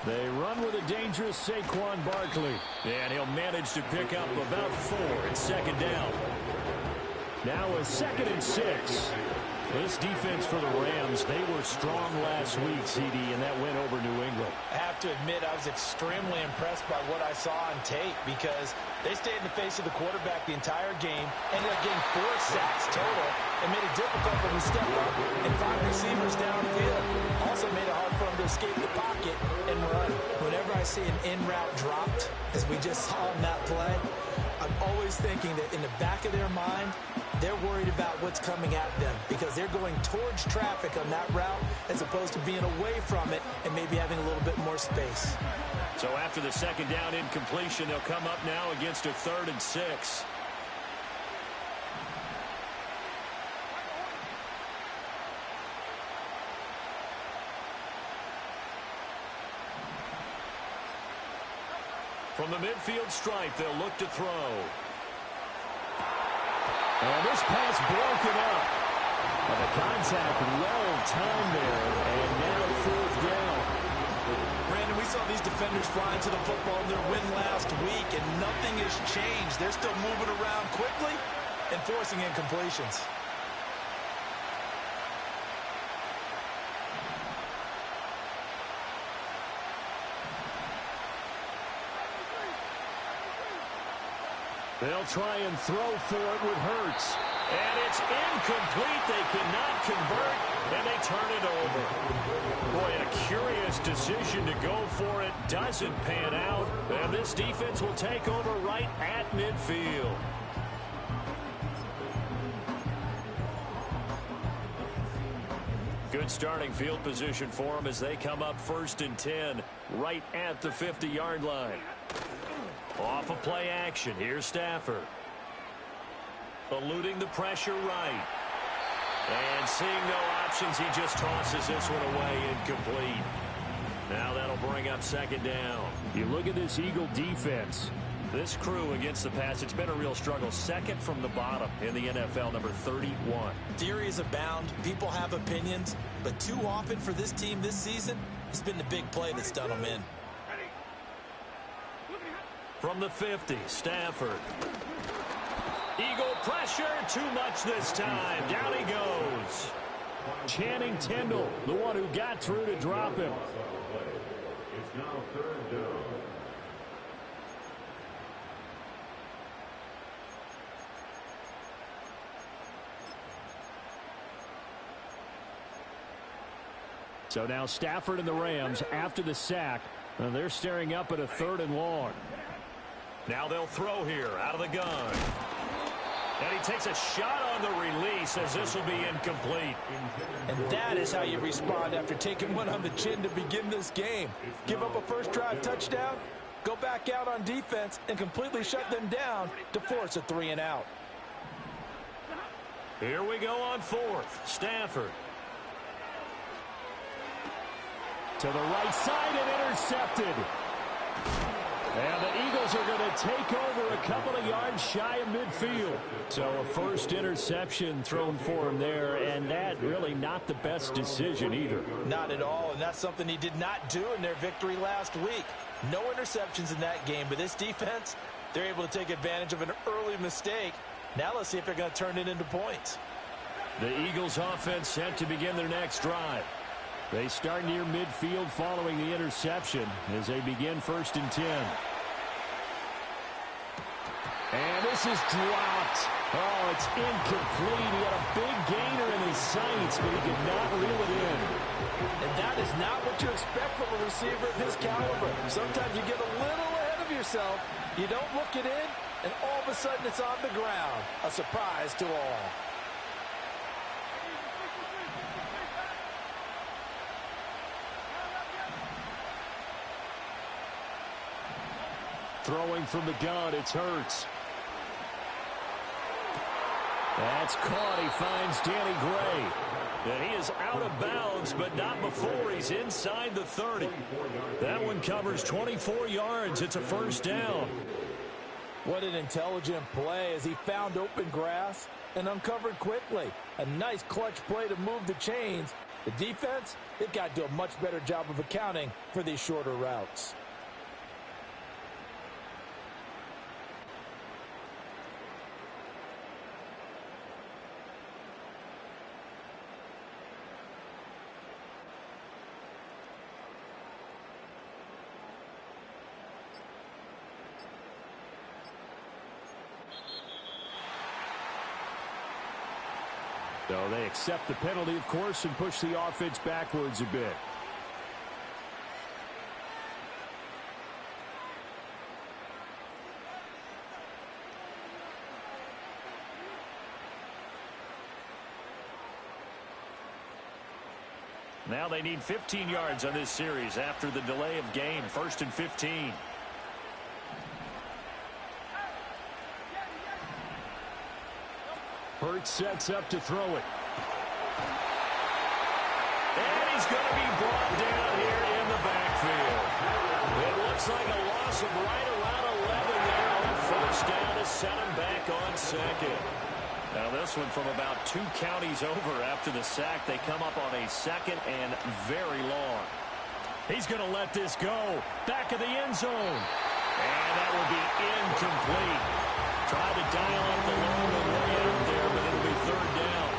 They run with a dangerous Saquon Barkley. And he'll manage to pick up about 4 at second down. Now a 2nd and 6. This defense for the Rams, they were strong last week, CD, and that went over New England. I have to admit, I was extremely impressed by what I saw on tape because they stayed in the face of the quarterback the entire game, ended up getting 4 sacks total, and made it difficult for him to step up and find receivers downfield. Also made it hard for him to escape the pocket and run. Whenever I see an in-route dropped, as we just saw in that play, I'm always thinking that in the back of their mind, they're worried about what's coming at them because they're going towards traffic on that route as opposed to being away from it and maybe having a little bit more space. So after the 2nd down incompletion, they'll come up now against a 3rd and 6. From the midfield stripe, they'll look to throw. And this pass broken up. And the contact well timed there. And now 4th down. Brandon, we saw these defenders flying to the football in their win last week, and nothing has changed. They're still moving around quickly and forcing incompletions. They'll try and throw for it with Hurts. And it's incomplete. They cannot convert, and they turn it over. Boy, a curious decision to go for it. Doesn't pan out. And this defense will take over right at midfield. Good starting field position for them as they come up 1st and 10 right at the 50-yard line. Off of play action. Here's Stafford. Eluding the pressure right. And seeing no options, he just tosses this one away incomplete. Now that'll bring up 2nd down. You look at this Eagle defense. This crew against the pass, it's been a real struggle. 2nd from the bottom in the NFL, number 31. Theories abound. People have opinions. But too often for this team this season, it's been the big play that's done them in. From the 50, Stafford. Eagle pressure, too much this time. Down he goes. Channing Tindall, the one who got through to drop him. It's now 3rd down. So now Stafford and the Rams after the sack. They're staring up at a 3rd and long. Now they'll throw here out of the gun. And he takes a shot on the release as this will be incomplete. And that is how you respond after taking one on the chin to begin this game. Give up a first drive touchdown, go back out on defense, and completely shut them down to force a 3 and out. Here we go on 4th. Stafford. To the right side and intercepted. And the Eagles are going to take over a couple of yards shy of midfield. So a first interception thrown for him there, and that really not the best decision either. Not at all, and that's something he did not do in their victory last week. No interceptions in that game, but this defense, they're able to take advantage of an early mistake. Now let's see if they're going to turn it into points. The Eagles offense set to begin their next drive. They start near midfield following the interception as they begin 1st and 10. And this is dropped. Oh, it's incomplete. He had a big gainer in his sights, but he could not reel it in. And that is not what you expect from a receiver of his caliber. Sometimes you get a little ahead of yourself. You don't look it in, and all of a sudden it's on the ground. A surprise to all. Throwing from the gun, it's Hurts. That's caught. He finds Danny Gray. And he is out of bounds, but not before he's inside the 30. That one covers 24 yards. It's a 1st down. What an intelligent play as he found open grass and uncovered quickly. A nice clutch play to move the chains The defense, they've got to do a much better job of accounting for these shorter routes. So they accept the penalty, of course, and push the offense backwards a bit. Now they need 15 yards on this series after the delay of game. 1st and 15. Hurts sets up to throw it. And he's going to be brought down here in the backfield. It looks like a loss of right around 11 there on 1st down to set him back on 2nd. Now this one from about 2 counties over after the sack. They come up on a 2nd and very long. He's going to let this go. Back of the end zone. And that will be incomplete. Tried to dial up the long way out there, but it'll be 3rd down.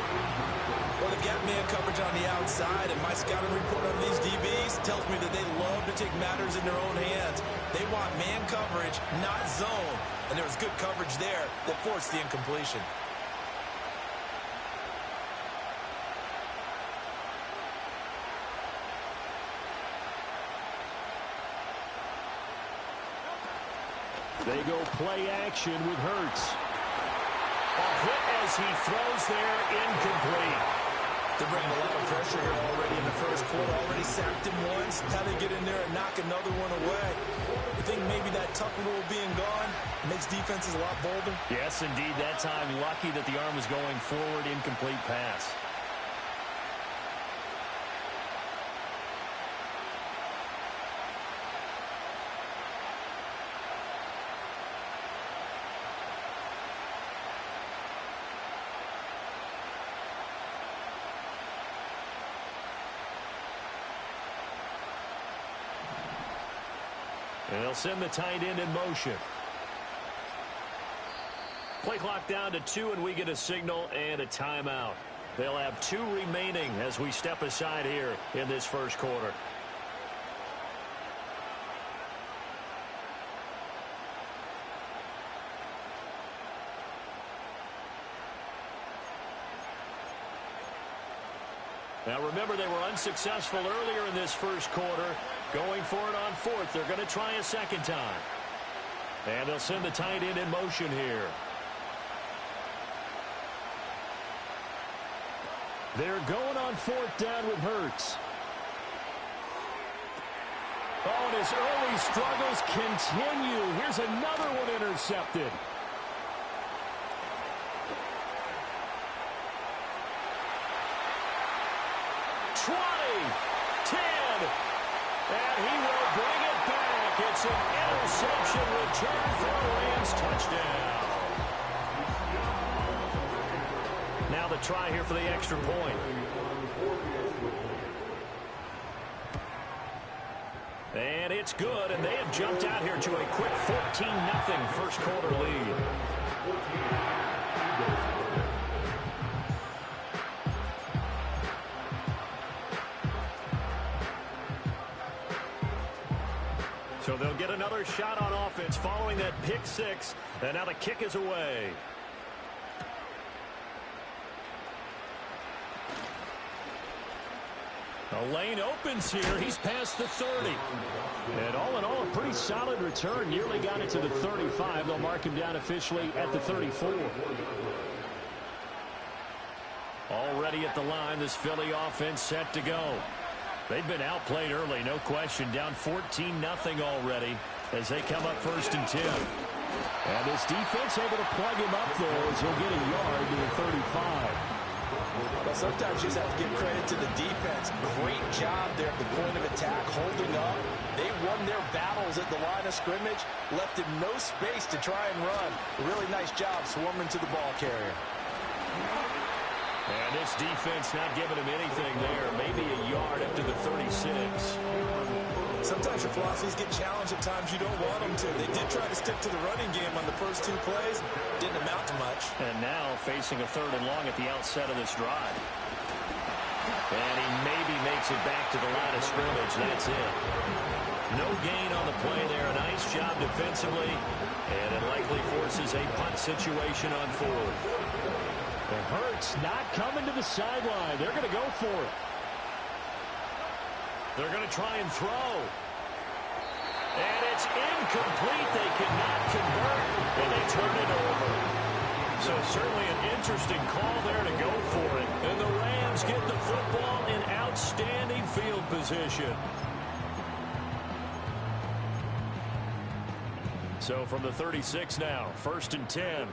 Well, they've got man coverage on the outside, and my scouting report on these DBs tells me that they love to take matters in their own hands. They want man coverage, not zone. And there was good coverage there that forced the incompletion. They go play action with Hurts. A hit as he throws there, incomplete. They're bringing a lot of pressure here already in the first quarter. Already sacked him once. How they get in there and knock another one away. You think maybe that Tucker rule being gone makes defenses a lot bolder? Yes, indeed. That time, lucky that the arm was going forward, incomplete pass. And they'll send the tight end in motion. Play clock down to 2, and we get a signal and a timeout. They'll have 2 remaining as we step aside here in this first quarter. Now remember, they were unsuccessful earlier in this first quarter. Going for it on 4th. They're going to try a second time. And they'll send the tight end in motion here. They're going on 4th down with Hurts. Oh, and his early struggles continue. Here's another one intercepted. And he will bring it back. It's an interception return for a Rams touchdown. Now the try here for the extra point. And it's good, and they have jumped out here to a quick 14-0 first quarter lead. So they'll get another shot on offense following that pick 6. And now the kick is away. The lane opens here. He's past the 30. And all in all, a pretty solid return. Nearly got it to the 35. They'll mark him down officially at the 34. Already at the line, this Philly offense set to go. They've been outplayed early, no question. Down 14-0 already as they come up 1st and 10. And this defense able to plug him up there as he'll get a yard to the 35. Well, sometimes you just have to give credit to the defense. Great job there at the point of attack, holding up. They won their battles at the line of scrimmage, left him no space to try and run. A really nice job swarming to the ball carrier. And this defense not giving him anything there. Maybe a yard up to the 36. Sometimes your philosophies get challenged at times you don't want them to. They did try to stick to the running game on the first 2 plays. Didn't amount to much. And now facing a 3rd and long at the outset of this drive. And he maybe makes it back to the line of scrimmage. That's it. No gain on the play there. A nice job defensively. And it likely forces a punt situation on 4th. The Hurts not coming to the sideline. They're going to go for it. They're going to try and throw. And it's incomplete. They cannot convert, and they turn it over. So certainly an interesting call there to go for it. And the Rams get the football in outstanding field position. So from the 36 now, 1st and 10.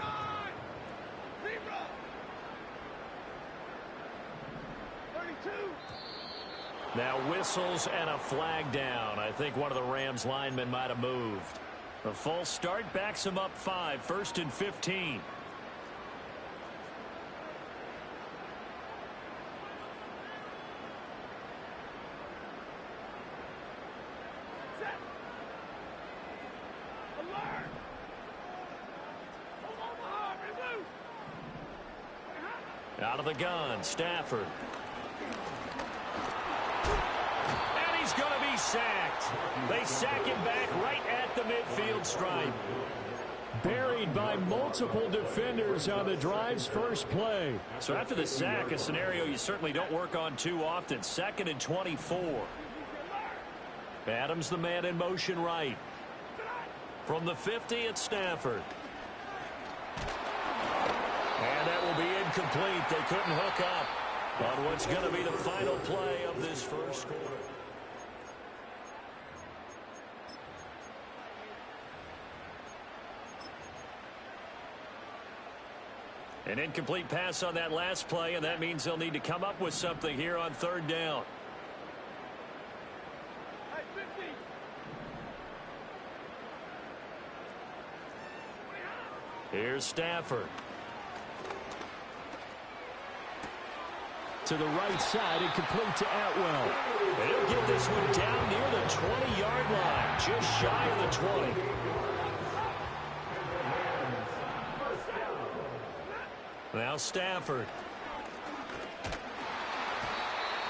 Now whistles and a flag down. I think one of the Rams linemen might have moved. A false start backs him up 5. 1st and 15. Out of the gun, Stafford. And he's going to be sacked. They sack him back right at the midfield stripe. Buried by multiple defenders on the drive's first play. So after the sack, a scenario you certainly don't work on too often. 2nd and 24. Adams the man in motion right. From the 50, it's Stafford. And that will be incomplete. They couldn't hook up on what's going to be the final play of this first quarter. An incomplete pass on that last play, and that means they'll need to come up with something here on 3rd down. Here's Stafford. To the right side and complete to Atwell. And he'll get this one down near the 20-yard line, just shy of the 20. Now Stafford.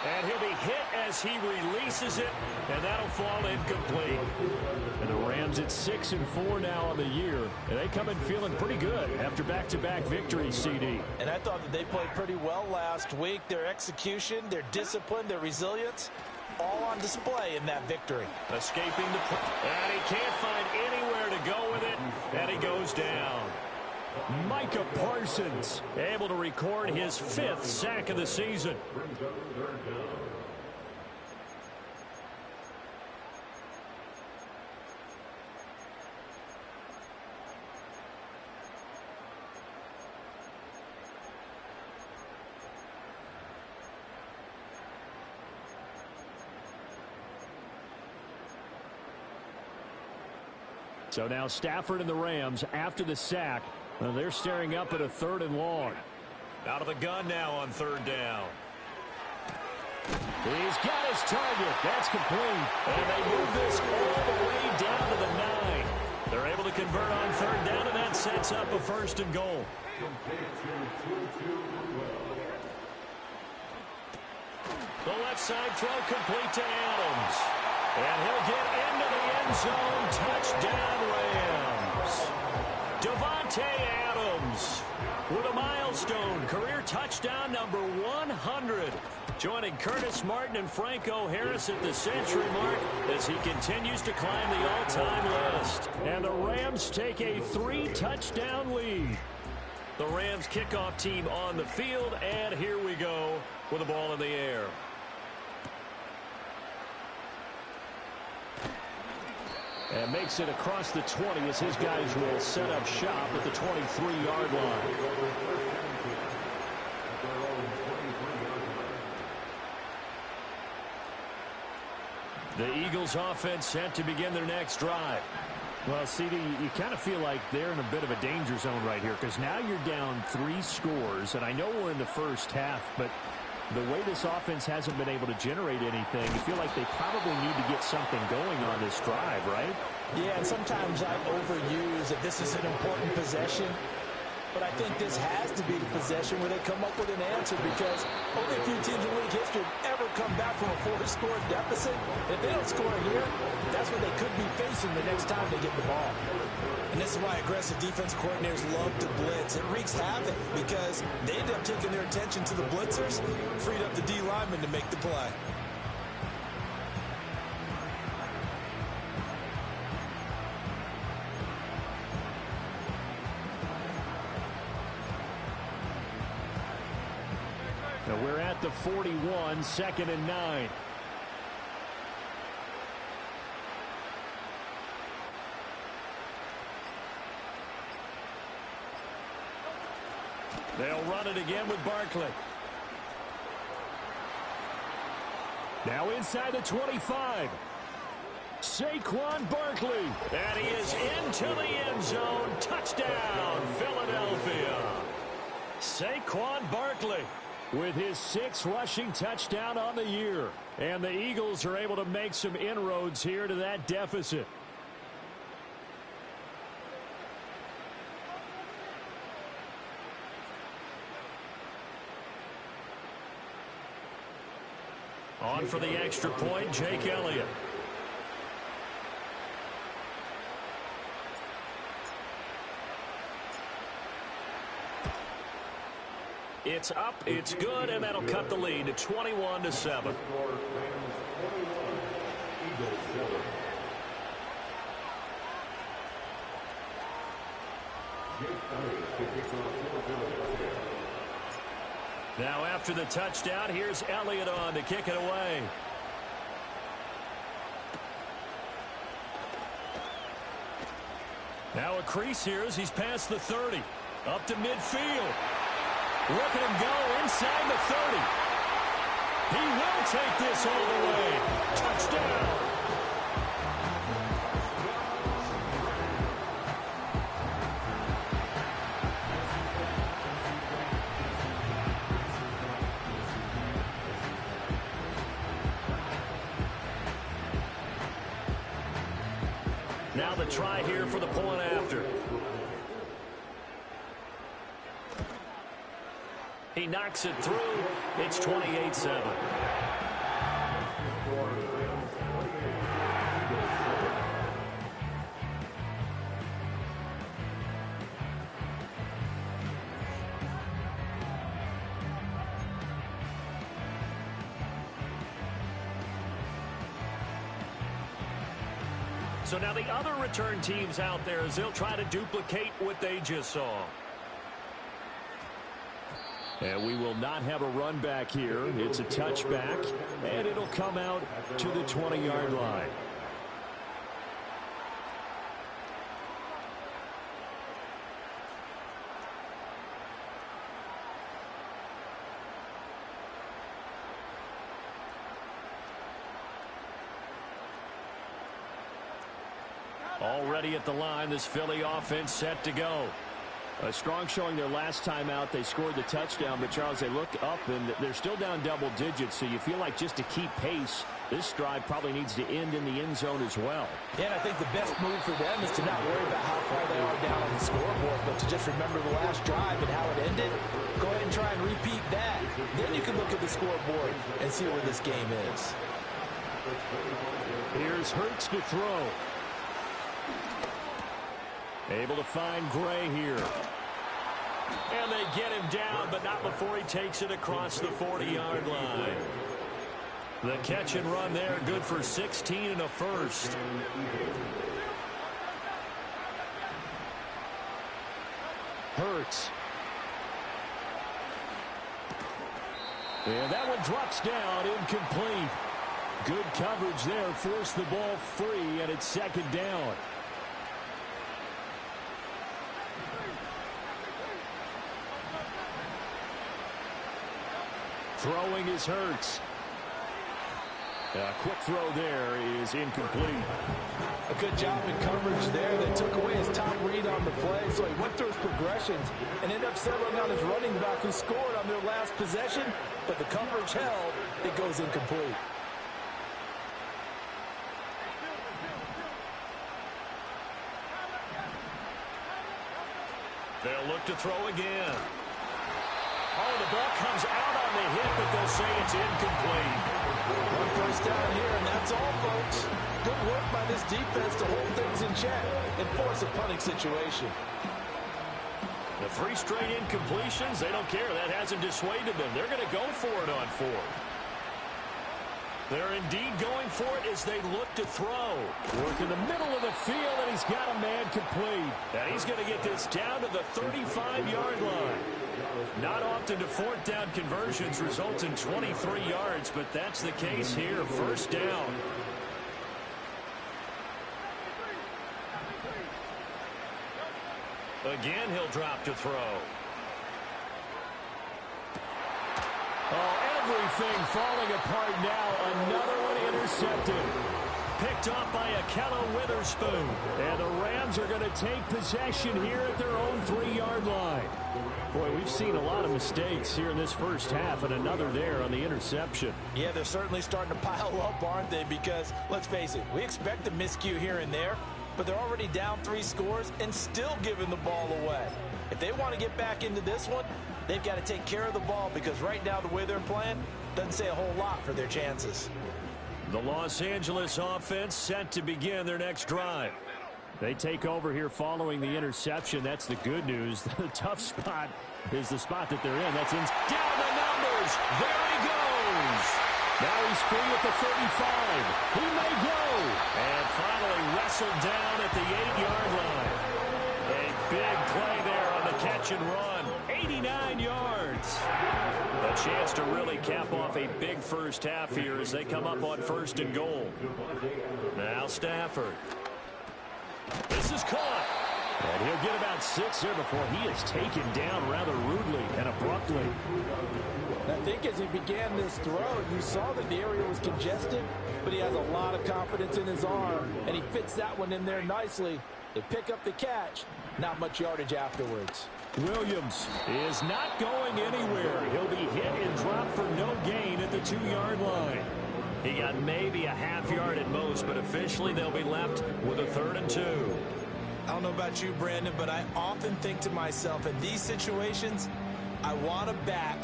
And he'll be hit as he releases it, and that'll fall incomplete. And the Rams at 6 and 4 now on the year. And they come in feeling pretty good after back-to-back victories, CD. And I thought that they played pretty well last week. Their execution, their discipline, their resilience, all on display in that victory. Escaping the play. And he can't find anywhere to go with it, and he goes down. Micah Parsons able to record his 5th sack of the season. So now Stafford and the Rams after the sack. Well, they're staring up at a 3rd and long. Out of the gun now on 3rd down. He's got his target. That's complete. And they move this all the way down to the 9. They're able to convert on 3rd down, and that sets up a 1st and goal. The left side throw complete to Adams. And he'll get into the end zone. Touchdown, Rams. Davante Adams with a milestone career touchdown number 100. Joining Curtis Martin and Franco Harris at the century mark as he continues to climb the all-time list. And the Rams take a 3-touchdown lead. The Rams kickoff team on the field, and here we go with the ball in the air. And makes it across the 20 as his guys will set up shop at the 23-yard line. The Eagles offense set to begin their next drive. Well, CD, you kind of feel like they're in a bit of a danger zone right here because now you're down 3 scores, and I know we're in the first half, but the way this offense hasn't been able to generate anything, you feel like they probably need to get something going on this drive, right? Yeah, and sometimes I overuse that this is an important possession. But I think this has to be the possession where they come up with an answer because only a few teams in league history have ever come back from a 4-score deficit. If they don't score here, that's what they could be facing the next time they get the ball. And this is why aggressive defense coordinators love to blitz. It wreaks havoc because they end up taking their attention to the blitzers, freed up the D lineman to make the play. Now we're at the 41, 2nd and 9. They'll run it again with Barkley. Now inside the 25. Saquon Barkley. And he is into the end zone. Touchdown, Philadelphia. Saquon Barkley with his 6th rushing touchdown on the year. And the Eagles are able to make some inroads here to that deficit. On for the extra point, Jake Elliott. It's up, it's good, and that'll cut the lead to 21-7. Now after the touchdown, here's Elliott on to kick it away. Now a crease here as he's past the 30. Up to midfield. Look at him go inside the 30. He will take this all the way. Touchdown. Now the try here for the point after. He knocks it through. It's 28-7. So now the other return teams out there as they'll try to duplicate what they just saw. And we will not have a run back here. It's a touchback, and it'll come out to the 20-yard line. Already at the line, this Philly offense set to go. A strong showing their last time out. They scored the touchdown, but Charles, they look up and they're still down double digits, so you feel like just to keep pace, this drive probably needs to end in the end zone as well. Yeah, and I think the best move for them is to not worry about how far they are down on the scoreboard, but to just remember the last drive and how it ended. Go ahead and try and repeat that. Then you can look at the scoreboard and see where this game is. Here's Hurts to throw. Able to find Gray here. And they get him down, but not before he takes it across the 40-yard line. The catch and run there, good for 16 and a first. Hurts. And that one drops down, incomplete. Good coverage there, forced the ball free, and it's 2nd down. Throwing is Hurts. A quick throw there is incomplete. A good job in coverage there. They took away his top read on the play, so he went through his progressions and ended up settling on his running back who scored on their last possession, but the coverage held. It goes incomplete. They'll look to throw again. Oh, the ball comes out on the hit, but they'll say it's incomplete. One first down here, and that's all, folks. Good work by this defense to hold things in check and force a punting situation. The 3 straight incompletions, they don't care. That hasn't dissuaded them. They're going to go for it on 4th. They're indeed going for it as they look to throw. Work in the middle of the field, and he's got a man complete. And he's going to get this down to the 35-yard line. Not often do 4th down conversions result in 23 yards, but that's the case here. First down. Again, he'll drop to throw. Oh, everything falling apart now. Another one intercepted. Picked off by Akello Witherspoon. And the Rams are going to take possession here at their own 3-yard line. Boy, we've seen a lot of mistakes here in this first half, and another there on the interception. Yeah, they're certainly starting to pile up, aren't they? Because, let's face it, we expect a miscue here and there, but they're already down 3 scores and still giving the ball away. If they want to get back into this one, they've got to take care of the ball, because right now the way they're playing doesn't say a whole lot for their chances. The Los Angeles offense set to begin their next drive. They take over here following the interception. That's the good news. The tough spot is the spot that they're in. That's in. Down the numbers. There he goes. Now he's free at the 35. He may go. And finally wrestled down at the 8-yard line. A big play there on the catch and run. 89 yards. A chance to really cap off a big first half here as they come up on 1st and goal. Now Stafford. This is caught. And he'll get about 6 there before he is taken down rather rudely and abruptly. I think as he began this throw, you saw that the area was congested, but he has a lot of confidence in his arm, and he fits that one in there nicely. They pick up the catch. Not much yardage afterwards. Williams is not going anywhere. He'll be hit and dropped for no gain at the 2-yard line. He got maybe a half yard at most, but officially they'll be left with a 3rd and 2. I don't know about you, Brandon, but I often think to myself, in these situations, I want a back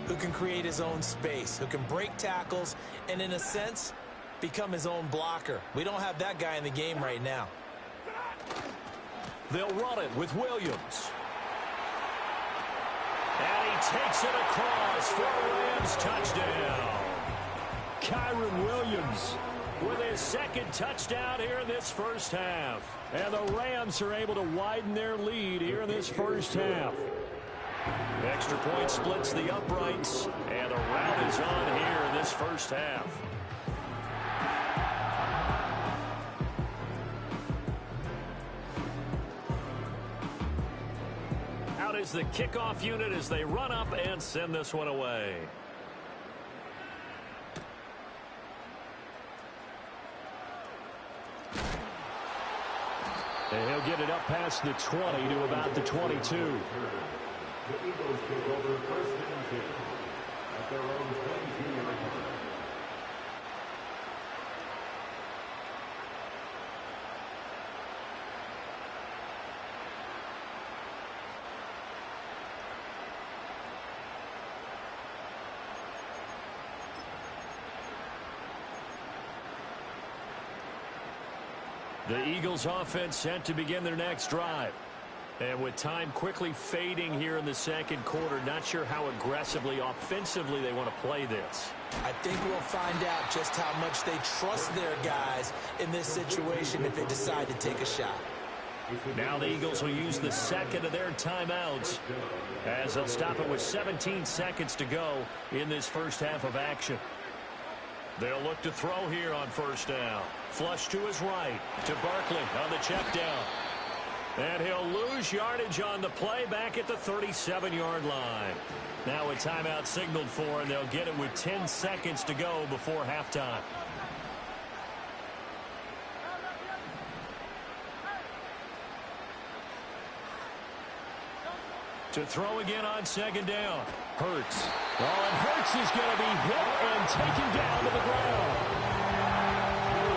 who can create his own space, who can break tackles, and in a sense, become his own blocker. We don't have that guy in the game right now. They'll run it with Williams. And he takes it across for a Rams touchdown. Kyron Williams with his 2nd touchdown here in this first half. And the Rams are able to widen their lead here in this first half. Extra point splits the uprights, and the rout is on here in this first half. Out is the kickoff unit as they run up and send this one away. And he'll get it up past the 20 to about the 22. The Eagles take over 1st and 10 at their own 22-yard line. The Eagles offense set to begin their next drive. And with time quickly fading here in the 2nd quarter, not sure how aggressively, offensively they want to play this. I think we'll find out just how much they trust their guys in this situation if they decide to take a shot. Now the Eagles will use the 2nd of their timeouts as they'll stop it with 17 seconds to go in this first half of action. They'll look to throw here on 1st down. Flush to his right to Barkley on the check down. And he'll lose yardage on the play back at the 37-yard line. Now a timeout signaled for, and they'll get it with 10 seconds to go before halftime. To throw again on second down. Hurts. Oh, and Hurts is going to be hit and taken down to the ground.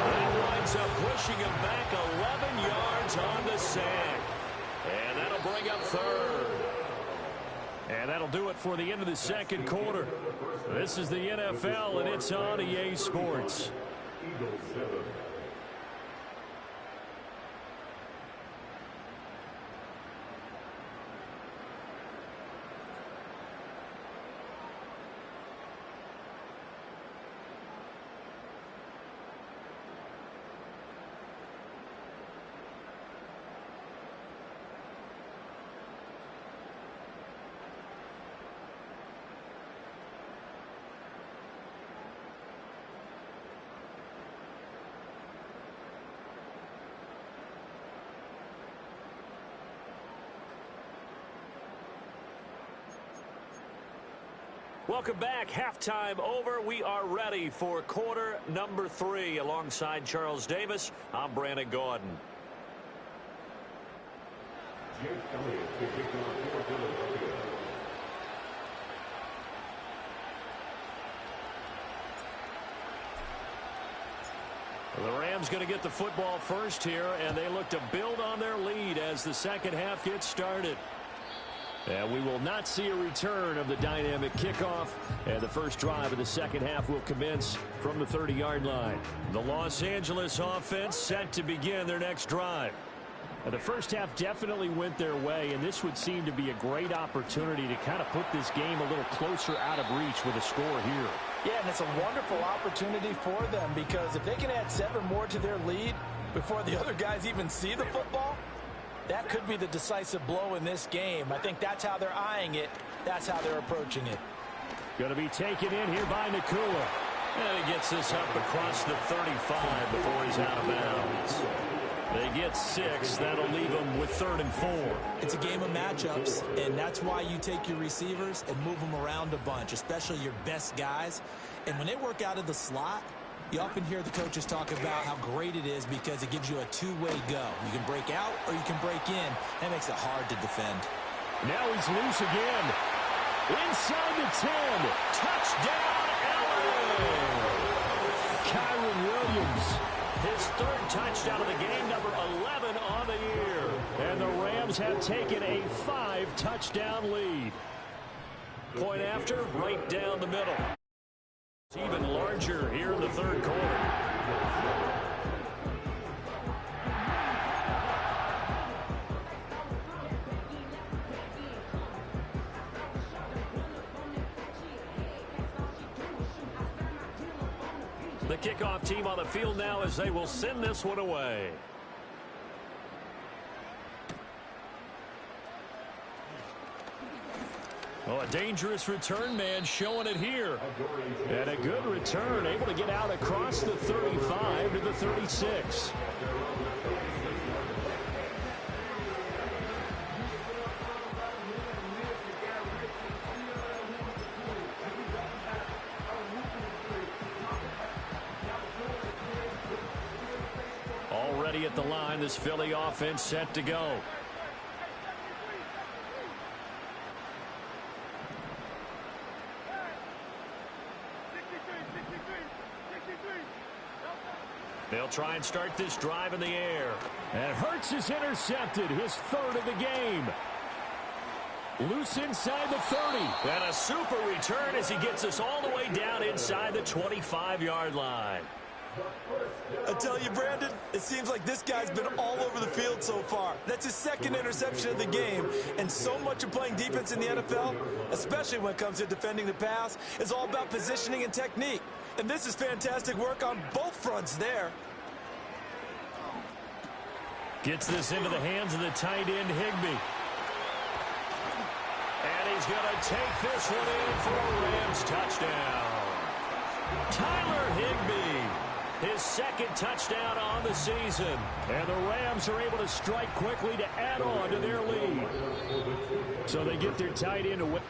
That winds up pushing him back 11 yards on the sack. And that'll bring up third. And that'll do it for the end of the second quarter. This is the NFL, and it's on EA Sports. Eagles 7. Welcome back. Halftime over. We are ready for quarter number 3. Alongside Charles Davis, I'm Brandon Gordon. Jake Elliott to kick off for Philadelphia. The Rams going to get the football first here, and they look to build on their lead as the second half gets started. And we will not see a return of the dynamic kickoff. And the first drive of the second half will commence from the 30-yard line. The Los Angeles offense set to begin their next drive. The first half definitely went their way, and this would seem to be a great opportunity to kind of put this game a little closer out of reach with a score here. Yeah, and it's a wonderful opportunity for them because if they can add 7 more to their lead before the other guys even see the football, that could be the decisive blow in this game. I think that's how they're eyeing it. That's how they're approaching it. Going to be taken in here by Nakua. And he gets this up across the 35 before he's out of bounds. They get 6. That'll leave them with 3rd and 4. It's a game of matchups, and that's why you take your receivers and move them around a bunch, especially your best guys. And when they work out of the slot, you often hear the coaches talk about how great it is because it gives you a two-way go. You can break out or you can break in. That makes it hard to defend. Now he's loose again. Inside the 10. Touchdown, LA! Kyron Williams. His 3rd touchdown of the game, number 11 on the year. And the Rams have taken a 5-touchdown lead. Point after, right down the middle. It's even larger here in the 3rd quarter. The kickoff team on the field now as they will send this one away. Oh, a dangerous return man showing it here. And a good return, able to get out across the 35 to the 36. Already at the line, this Philly offense set to go. They'll try and start this drive in the air. And Hurts is intercepted, his 3rd of the game. Loose inside the 30. And a super return as he gets us all the way down inside the 25-yard line. I tell you, Brandon, it seems like this guy's been all over the field so far. That's his 2nd interception of the game. And so much of playing defense in the NFL, especially when it comes to defending the pass, is all about positioning and technique. And this is fantastic work on both fronts there. Gets this into the hands of the tight end, Higbee. And he's going to take this one in for a Rams touchdown. Tyler Higbee, his 2nd touchdown on the season. And the Rams are able to strike quickly to add on to their lead. So they get their tight end away.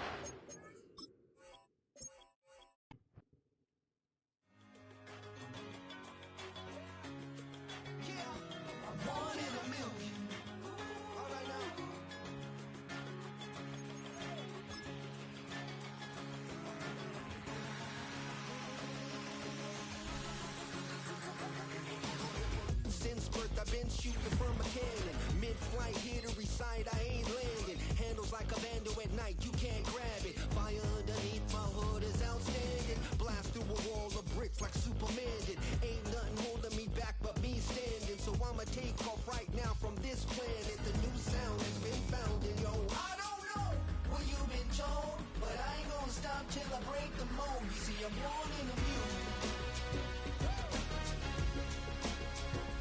man shooting from a cannon. Mid-flight, here to recite, I ain't landing. Handles like a vandal at night, you can't grab it. Fire underneath my hood is outstanding. Blast through a wall of bricks like Superman did. Ain't nothing holding me back but me standing. So I'ma take off right now from this planet. The new sound has been found in yo. I don't know what you've been told, but I ain't gonna stop till I break the mold. You see, I'm born in the music.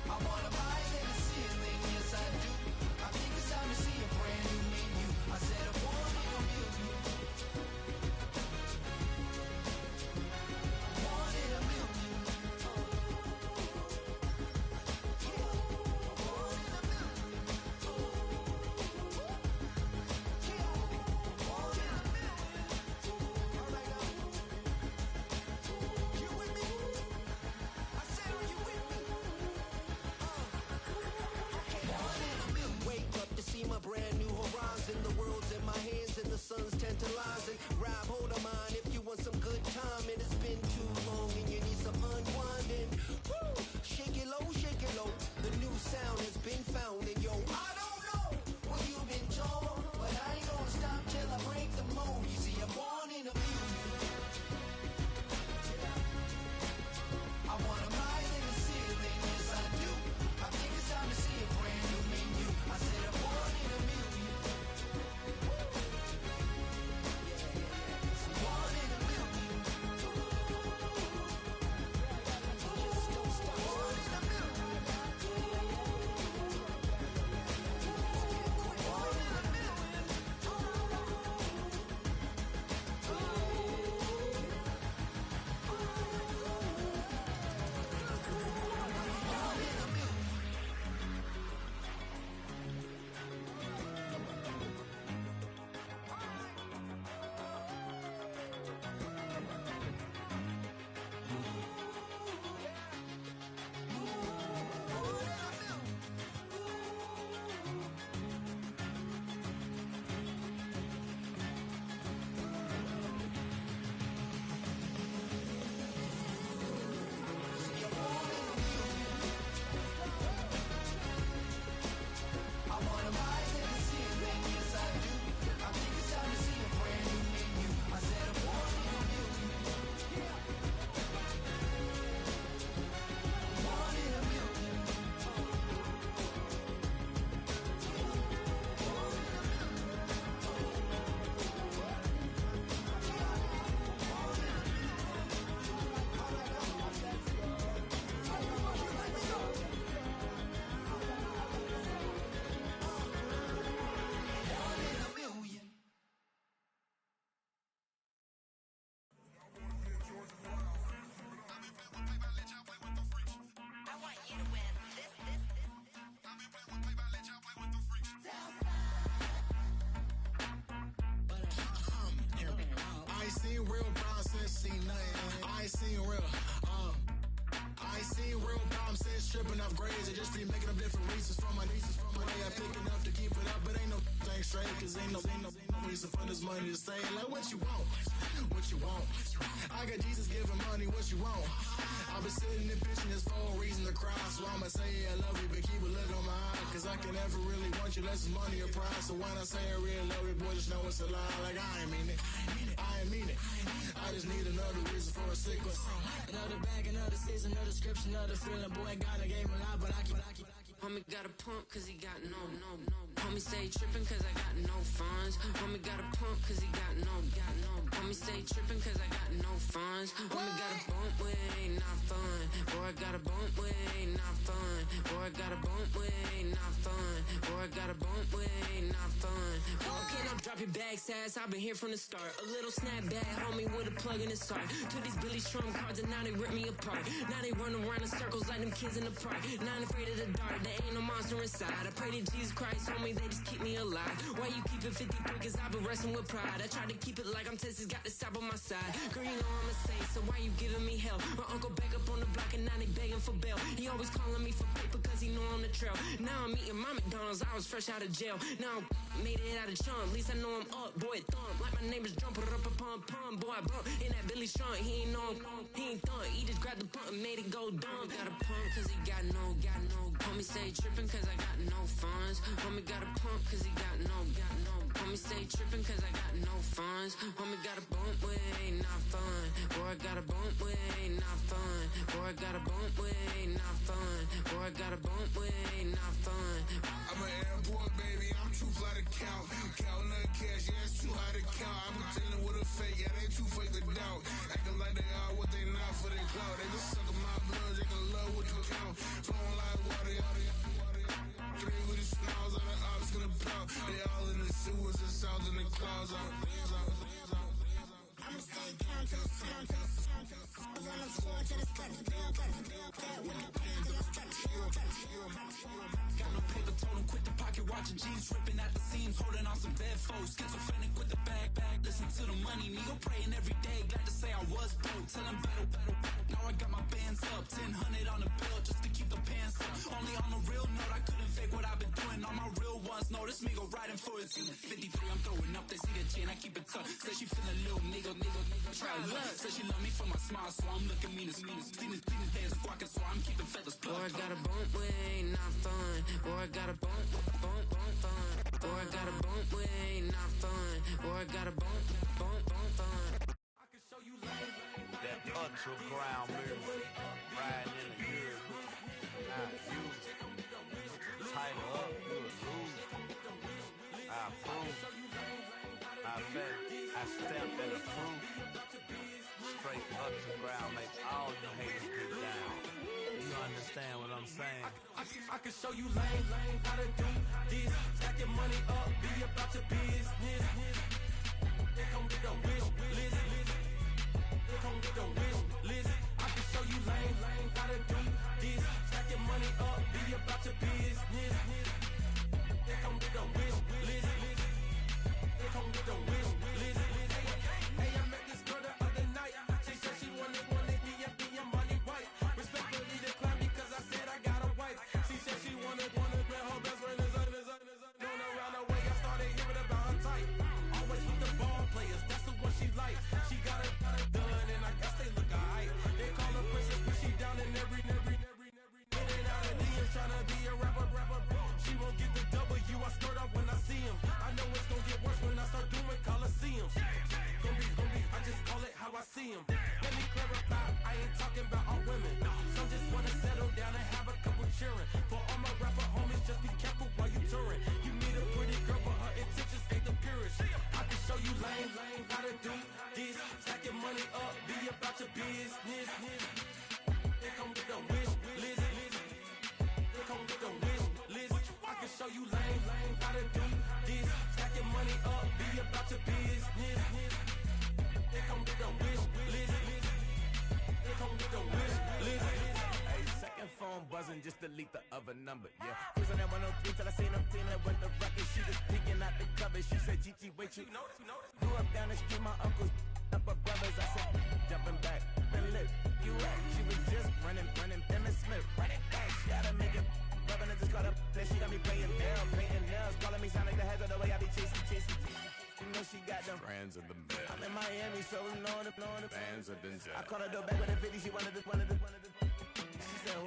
I wanna rise in the ceiling, yes I do. I think it's time to see a brand new menu. I said I'm born in the music. Born in the music. Born in the music. Born in the music. All right now. You with me? I said, are you with me? Wake up to see my brand new horizon. The world's in my hands and the sun's tantalizing. Grab hold of mine if you want some good time. And it's been too long and you need some unwinding. Woo! Shake it low, shake it low. The new sound has been found. And yo, I don't know what you've been told, but I ain't gonna stop till I break the mold. You see, I'm born in a music. I wanna rise in the ceiling, yes I do. I think it's time to see a brand new menu. I said I'm born in a million. Born in a million. Born in a million. Born in a million. Born in a million. I wanna rise in the ceiling, yes I do. I think it's time to see a brand new menu. I said I'm born in a million. Born in a million. Born in a million. Born in a million. I want you to win. I ain't seen real problems since seen nothing. I ain't seen real, I ain't seen real problems since tripping off grades. I just be making up different reasons for my nieces. From my way I pick enough to keep it up, but ain't no thing straight. Cause ain't no reason for this money to stay. Like what you want, what you want. I got Jesus giving money, what you want. I've been sitting and pitching this for a reason to cry. So I'ma say yeah, I love you, but keep a look on my eye. Cause I can never really want you unless it's money or pride. So when I say I really love you, boy, just know it's a lie. Like I ain't mean it, I ain't mean it. I just need another reason for a sequence. Another bag, another season, another description, another feeling. Boy, got a game a lot, but I keep. Homie got a pump cause he got no. Homie stay trippin' cause I got no funds. Homie got a pump cause he got no. Homie stay trippin' cause I got no funds. Homie got a bump with it ain't not fun. Boy, I got a bump with it ain't not fun. Boy, I got a bump with it ain't not fun. Boy, I got a bump with it ain't not fun. Okay, now drop your bag, sass. I've been here from the start. A little snapback, homie, with a plug in his heart. Took these Billy Strum cards and now they rip me apart. Now they run around in circles like them kids in the park. Not afraid of the dark, there ain't no monster inside. I pray to Jesus Christ, homie, they just keep me alive. Why you keep it 53? Cause I've been wrestling with pride. I try to keep it like I'm Texas, got the stop on my side. Girl, you know I'm a saint, so why you giving me hell? My uncle back up on the block and now they begging for bail. He always calling me for paper cause he know I'm the trail. Now I'm eating my McDonald's, I was fresh out of jail. Now I made it out of chunk, at least I I know I'm up, boy, thump. Like my name is Jumper up a pum. Boy, I bump in that Billy Strong. He ain't know, he ain't thump. He just grabbed the pump and made it go dumb. Got a pump cause he got no. Homie say trippin' cause I got no funds. Homie got a pump cause he got no. Homie say trippin' cause I got no funds. Homie got a bump with ain't not fun. Boy, I got a bump with ain't not fun. Boy, I got a bump with ain't not fun. Boy, I got a bump with ain't not fun. I'm an airport baby, I'm too fly to count. Counting the cash, yeah, it's too high to count. I'm pretending with a fake, yeah, they too fake to doubt. Acting like they are what they not for their clout. They just suckin' my blood, they can love what you count. Flowing like water, three with the smiles on the ops gonna plow. They all in the sewers and south in the clouds. I'ma stay down till it's time to on the floor to the steps. With the pants and the steps. Got no paper, told him quit the pocket watching jeans ripping at the seams, holding on some dead foes. Schizophrenic with the bag. Listen to the money, nigga praying every day. Glad to say I was broke. Tell him battle. Now I got my bands up, 1000 on the bill just to keep the pants up. Only on a real note, I couldn't fake what I've been doing. All my real ones know this nigga riding for his 53. I'm throwing up, they see the chain, I keep it tough. Say she feeling little nigga. Try love. Say she love me for my smile, so I'm looking mean as mean. Seen his days squawking, so I'm keeping feathers plucked. Boy, I got a bump with ain't not fun. Boy, I got a bump fun. Boy, I got a bump with ain't not fun. Boy, I got a bump fun. I can show you that underground music, riding in the years. Now you tighten up, you lose. I approve. I bet I stamped and approve. Straight underground, make all you haters get down. You understand what I'm saying? I can show you lame, how to do this. Stack your money up, be about your business. They come with the wish list. They come with the wish list. I can show you lame, how to do this. Stack your money up, be about your business. They come with the wish list. They come with the wish list. Hey, I met this girl the other night. She said she wanted me and be a money white. Respectfully declined because I said I got a wife. She said she wanted man, her best friend is doing around the way. I started hearing about her type. Always with the ball players, that's the one she likes. She got it done, and I guess they look alright. They call her princess, but she down in every. In and out of DMs, trying to be a rapper. She won't get the W, I skirt off when I see him. I know it's gonna get worse when I start doing Coliseums. Gonna be, I just call it how I see him. Let me clarify, I ain't talking about all women. Some just wanna settle down and have a couple cheering. For all my rapper homies, just be careful while you touring. You meet a pretty girl, but her intentions ain't the purest. I can show you lame, how to do this. Stack your money up, be about your business. They come with the wish list. They come with the wish list. I can show you lame, how to do this. Stack your money up, be about your business. They come with the wish list. They come with the wish list. Hey, second phone buzzing, just delete the other number, yeah. Cruising at 103 till I seen them team that went the rocket. She was peeking out the cover. She said, Gigi, wait, you grew up down the street, my uncles up her brothers. I said, jumping back, been lit. You at? She was just running, Emmett Smith, running back. She gotta make it. Rubbing it just caught up. Then she got me playing down, painting nails, calling me sound like the heads of the way I be chasing. You know she got them Brands of the bed. I'm in Miami, so we know the Bands of Denzel. I called her door back with a 50, she wanted the. She said,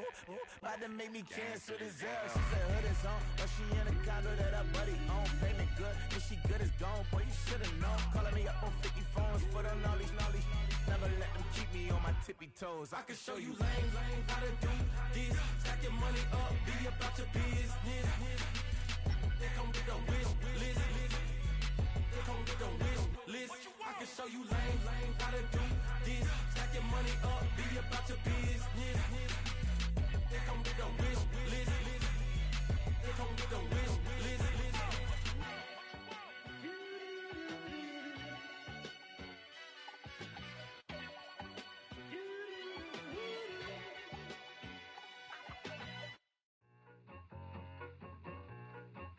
about to make me cancel this L. She said, hood is on, but she in a condo that her buddy own. Payment good, if she good is gone. Boy, you should've known. Calling me up on 50 phones, foot on all these. Never let them keep me on my tippy toes. I can show you lame, how to do this. Stack your money up, be about your business. They come with the wish list. They come with the wish list. I can show you lame, how to do this. Stack your money up, be about your business. They come with the wish list. They come with the wish list.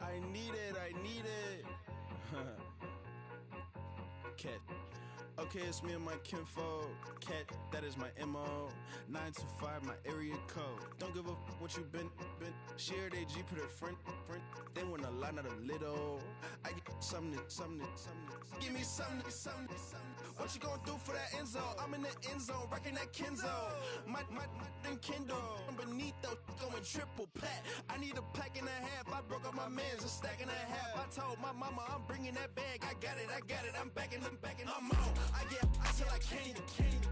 I need it. Cat. Okay, it's me and my kinfolk. Cat, that is my MO. 9 to 5, my area code. Don't give a what you been. Share they G, put her friend. They want a lot, not a little. I get something. Give me something. What you gonna do for that end zone? I'm in the end zone, rocking that Kenzo. My Kindle beneath though, going triple plat. I need a pack and a half. I broke up my mans, a stack and a half. I told my mama I'm bringing that bag. I got it. I'm backing. I'm on. I till I can't.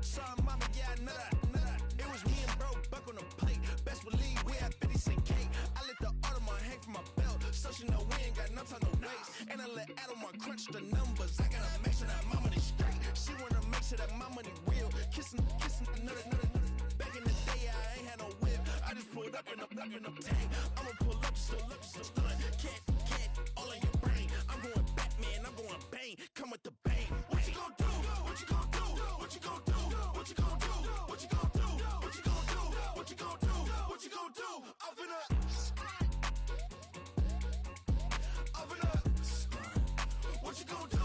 Sorry, mama, yeah, I know that. It was me and bro, buck on the plate. Best believe we had 50 cent cake. I let the Audemars hang from my belt, so she know we ain't got no time to waste. And I let Audemars crunch the numbers. I gotta make sure that my money straight. She wanna make sure that my money real. Kissing another. Back in the day, I ain't had no whip. I just pulled up in the tank. I'ma pull up just to stun. Cat, all in your brain. I'm going Batman, I'm going bang. Come with the bang. What you gon' do? What you gon' do? What you gon' do? What you gon' do? What you gon' do? What you gon' do? What you gon' do? What you gon' do? Up in the what you gon' do?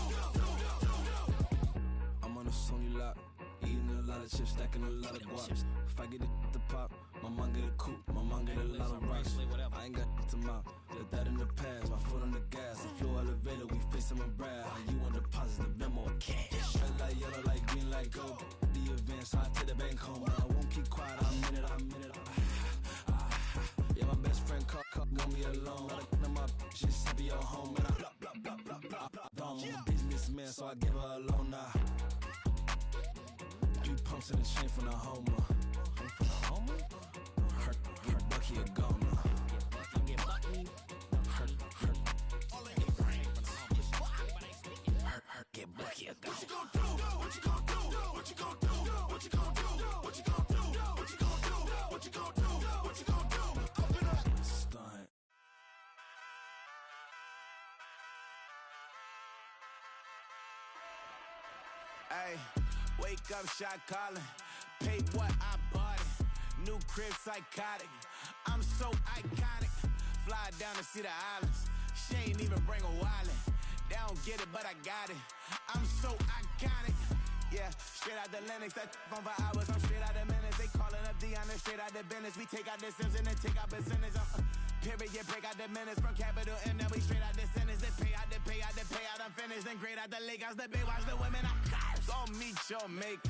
I'm on a Sony lot, eating a lot of chips, stacking a lot of guap. If I get it to pop, my mom get a coupe, my mom get a lot of rocks. I ain't got to mouth, let that in the past. My foot on the gas, I flow elevator, we facing my brad. How you on deposit the memo of cash? Red light, yellow light, green light, go. The event, so I take the bank home. I won't keep quiet, I'm in it. Yeah, my best friend want me alone. Let my just be your home, and I blah. I'm a businessman, so I give her a loan now. 3 pumps in the chain from the Homer. Her Bucky a goner. Her get Bucky a goner. What you gon' do? What you gon' do? What you gon' do? What you gon' do? What you gon' do? What you gon' do? What you gon' do? What you gon' do? Up in a stunt. Ay, wake up, shot calling. Paid what I bought it. New crib, psychotic. I'm so iconic. Fly down to see the islands. She ain't even bring a wallet. They don't get it, but I got it. I'm so iconic. Yeah, straight out the Lennox, that on for hours. I'm straight out the minutes. They calling up Dion and straight out the business. We take out the Sims and then take out percentage. Period, break out the minutes from capital and then we straight out the sentence. They pay out, I'm finished. Then grade out the Lakers, the Bay, watch the women, I'm got. Go meet your maker.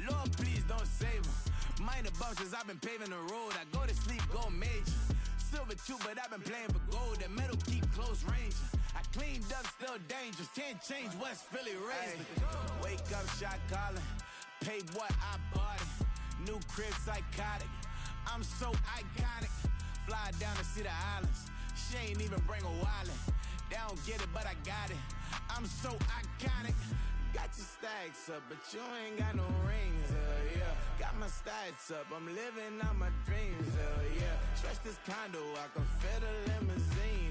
Lord, please don't save them. Minor bumps as I've been paving the road. I go to sleep, go major. Silver too, but I've been playing for gold. The metal keep close range. I cleaned up, still dangerous. Can't change West Philly raised. Wake up, shot calling. Paid what I bought it. New crib, psychotic. I'm so iconic. Fly down to see the islands. She ain't even bring a wallet. They don't get it, but I got it. I'm so iconic. Got your stacks up, but you ain't got no rings, yeah. Got my stats up, I'm living out my dreams, yeah. Stretch this condo, I can fit a limousine,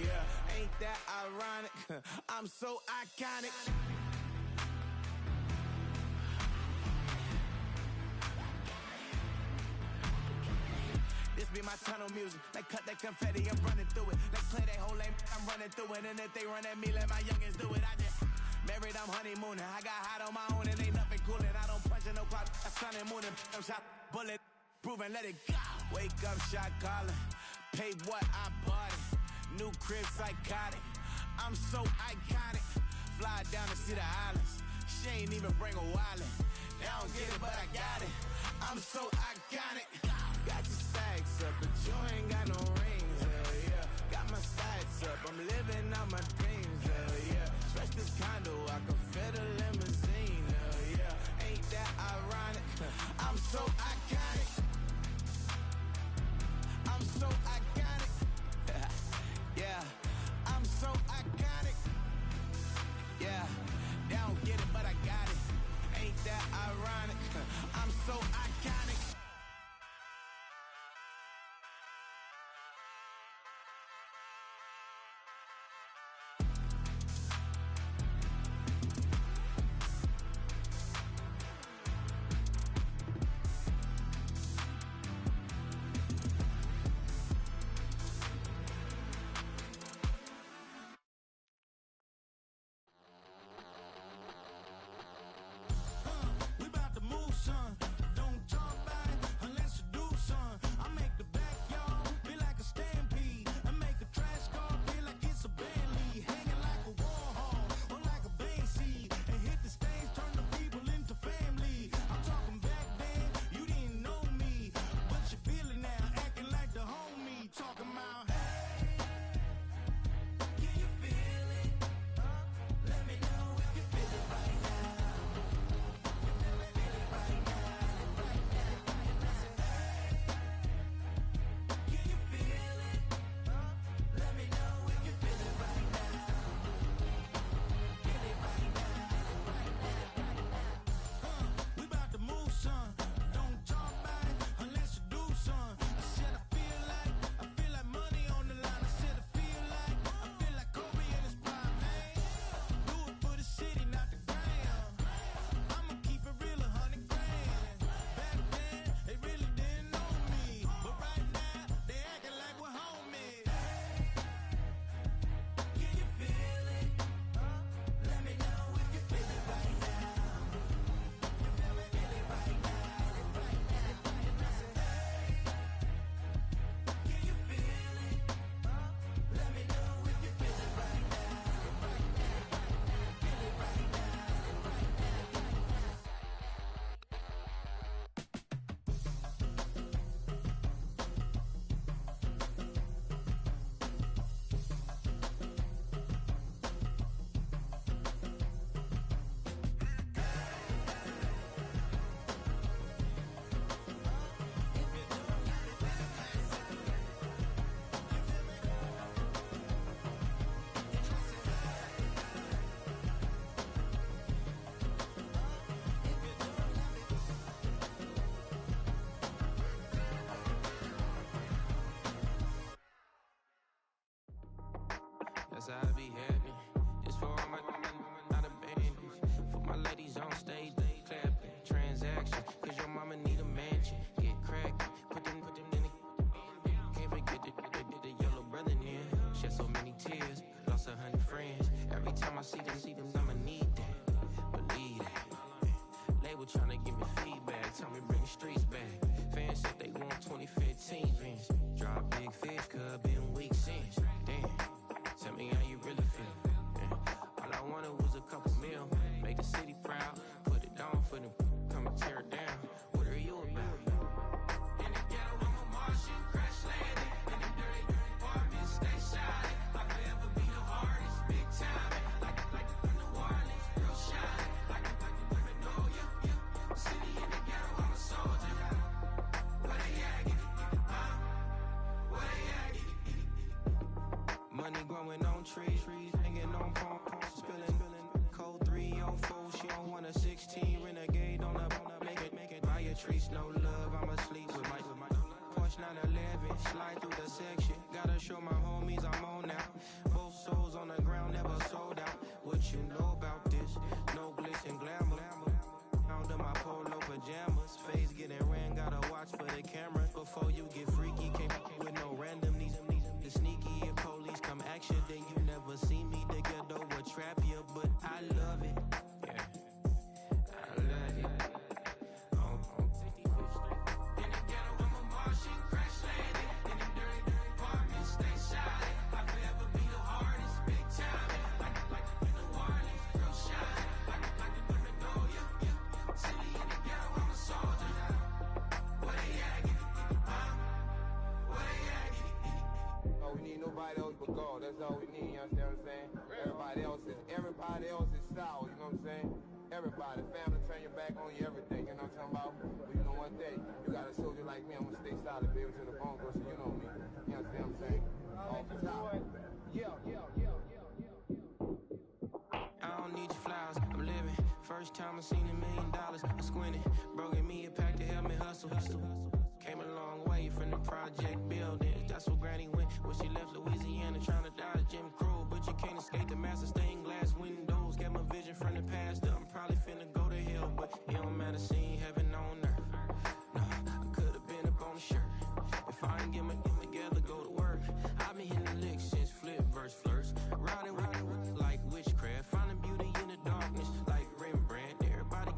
yeah. Ain't that ironic? I'm so iconic. This be my tunnel music. Like cut that confetti, I'm running through it. Like play that whole lane, I'm running through it. And if they run at me, let my youngins do it. I just married, I'm honeymooning. I got hot on my own and ain't nothing coolin'. I don't punch in no clock, I sun and moon. I'm shot, bullet, proven, let it go. Wake up, shot calling. Paid what I bought it. New crib, psychotic. I'm so iconic. Fly down to see the islands. She ain't even bring a wallet. They don't get it, but I got it. I'm so iconic. Got your stacks up, but you ain't got no rings, yeah. Got my stats up, I'm living out my dreams, yeah. Stretch this condo, I can fit a limousine, yeah. Ain't that ironic? I'm so iconic. I'm so iconic. Yeah, I'm so iconic. Yeah, they don't get it, but I got it. Ain't that ironic? I'm so iconic. We bout to move, son. Don't talk about it. time I see them, I'ma need that. Believe that. Label tryna give me feedback, tell me bring the streets back. Fans said they want 2015 Vince. Drop big fish, cuz been weeks since. Damn, tell me how you really feel. Yeah. All I wanted was a couple mil, make the city proud, put it down for them, come and tear it down. What are you about? In the ghetto, I'm a Martian, crash landing. In the dirty apartments, stay shining. I forever be the hardest, big time. Like New Orleans, real shine. Like women know you. City in the ghetto, I'm a soldier. Where they at? Where they at? Money growing on trees, hanging on palm, spilling. Code 304, she don't want a 16. Renegade on up, make it. Buy a trees, no love. I'ma sleep with my Porsche 911. Slide through the section. Gotta show my homies I'm on now. Both souls on the ground, never sold out. What you know about this? No glitz and glamour. Under my polo pajamas. Face getting ran, gotta watch for the cameras. Before you get freaky, can't with no random. These the sneaky. If police come action, then you never see me. The ghetto will trap you, but I love it. Yeah, I love it. On 55th Street. In the ghetto, I'm a Martian, crash landing. In the dirty apartments, stay shining. I forever be the hardest, big time. Like New Orleans, real shine. Like women know you. City in the ghetto, I'm a soldier. Where they at? Where they at? Oh, we need nobody else but God. That's all we need, you understand what I'm saying? Everybody else is sour, you know what I'm saying? Everybody, family, turn your back on you, everything, you know what I'm talking about? But you know one thing, you got a soldier like me, I'm gonna stay solid, baby, to the bone, bro, so you know me. You understand what I'm saying? Off the top. Yeah. I don't need your flowers, I'm living. First time I seen $1 million, I squinted. Bro, give me a pack to help me hustle. Came a long way from the project buildings. That's where Granny went when she left Louisiana, trying to dodge Jim Crow. But you can't escape the master stained glass windows. Got my vision from the past. I'm probably finna go to hell, but it don't matter, seeing heaven on earth. No, I could've been up on the shirt. If I ain't get my together, go to work. I've been hitting the licks since flip verse flirts. Riding like witchcraft, finding beauty in the darkness like Rembrandt. Everybody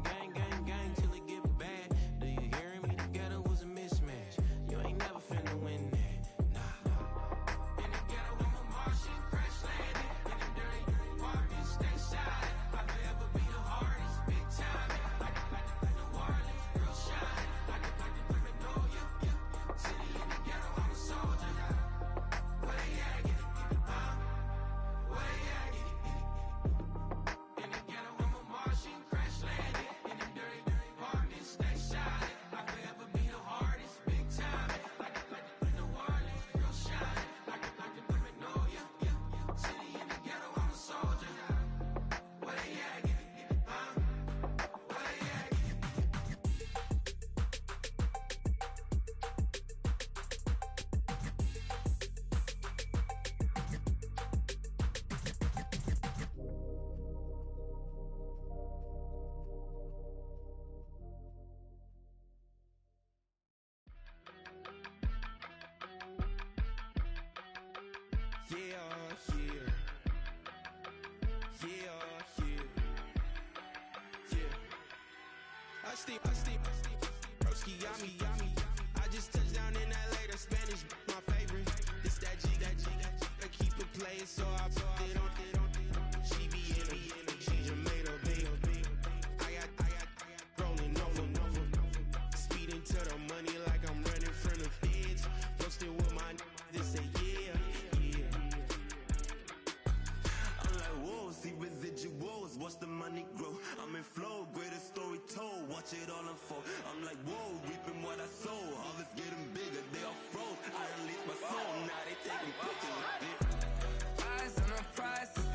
gang till it get bad. Do you hear me? The ghetto was a mismatch. You ain't never finna win that. Nah. In the ghetto, I'm a Martian, crash landing. In the dirty apartments, stay shining. I forever be the hardest, big time. Like New Orleans, real shine. Like women know you. City in the ghetto, I'm a soldier. Where they at? Where they at? In the ghetto, I'm a Martian, crash landing. In the dirty apartments, stay shining. I forever be the hardest, big time. Like New Orleans, real shine. Like women know you. City in the ghetto, I'm a soldier. Where they at? Where they at? I steam, broski, yummy. I just touched down in LA, the Spanish, my favorite. This that G, I keep it playing, so I put it on. She be in it, she just made a big. I got rolling over. Speeding to the money like I'm running from the feds. Posting with my they say yeah. I'm like, whoa, see residuals, watch the money grow. I'm in flow, greatest story told, watch it all unfold. I'm like, whoa, reaping what I sow. Harvest getting bigger, they all froze. I release my soul, now they taking pictures. Eyes on the prize.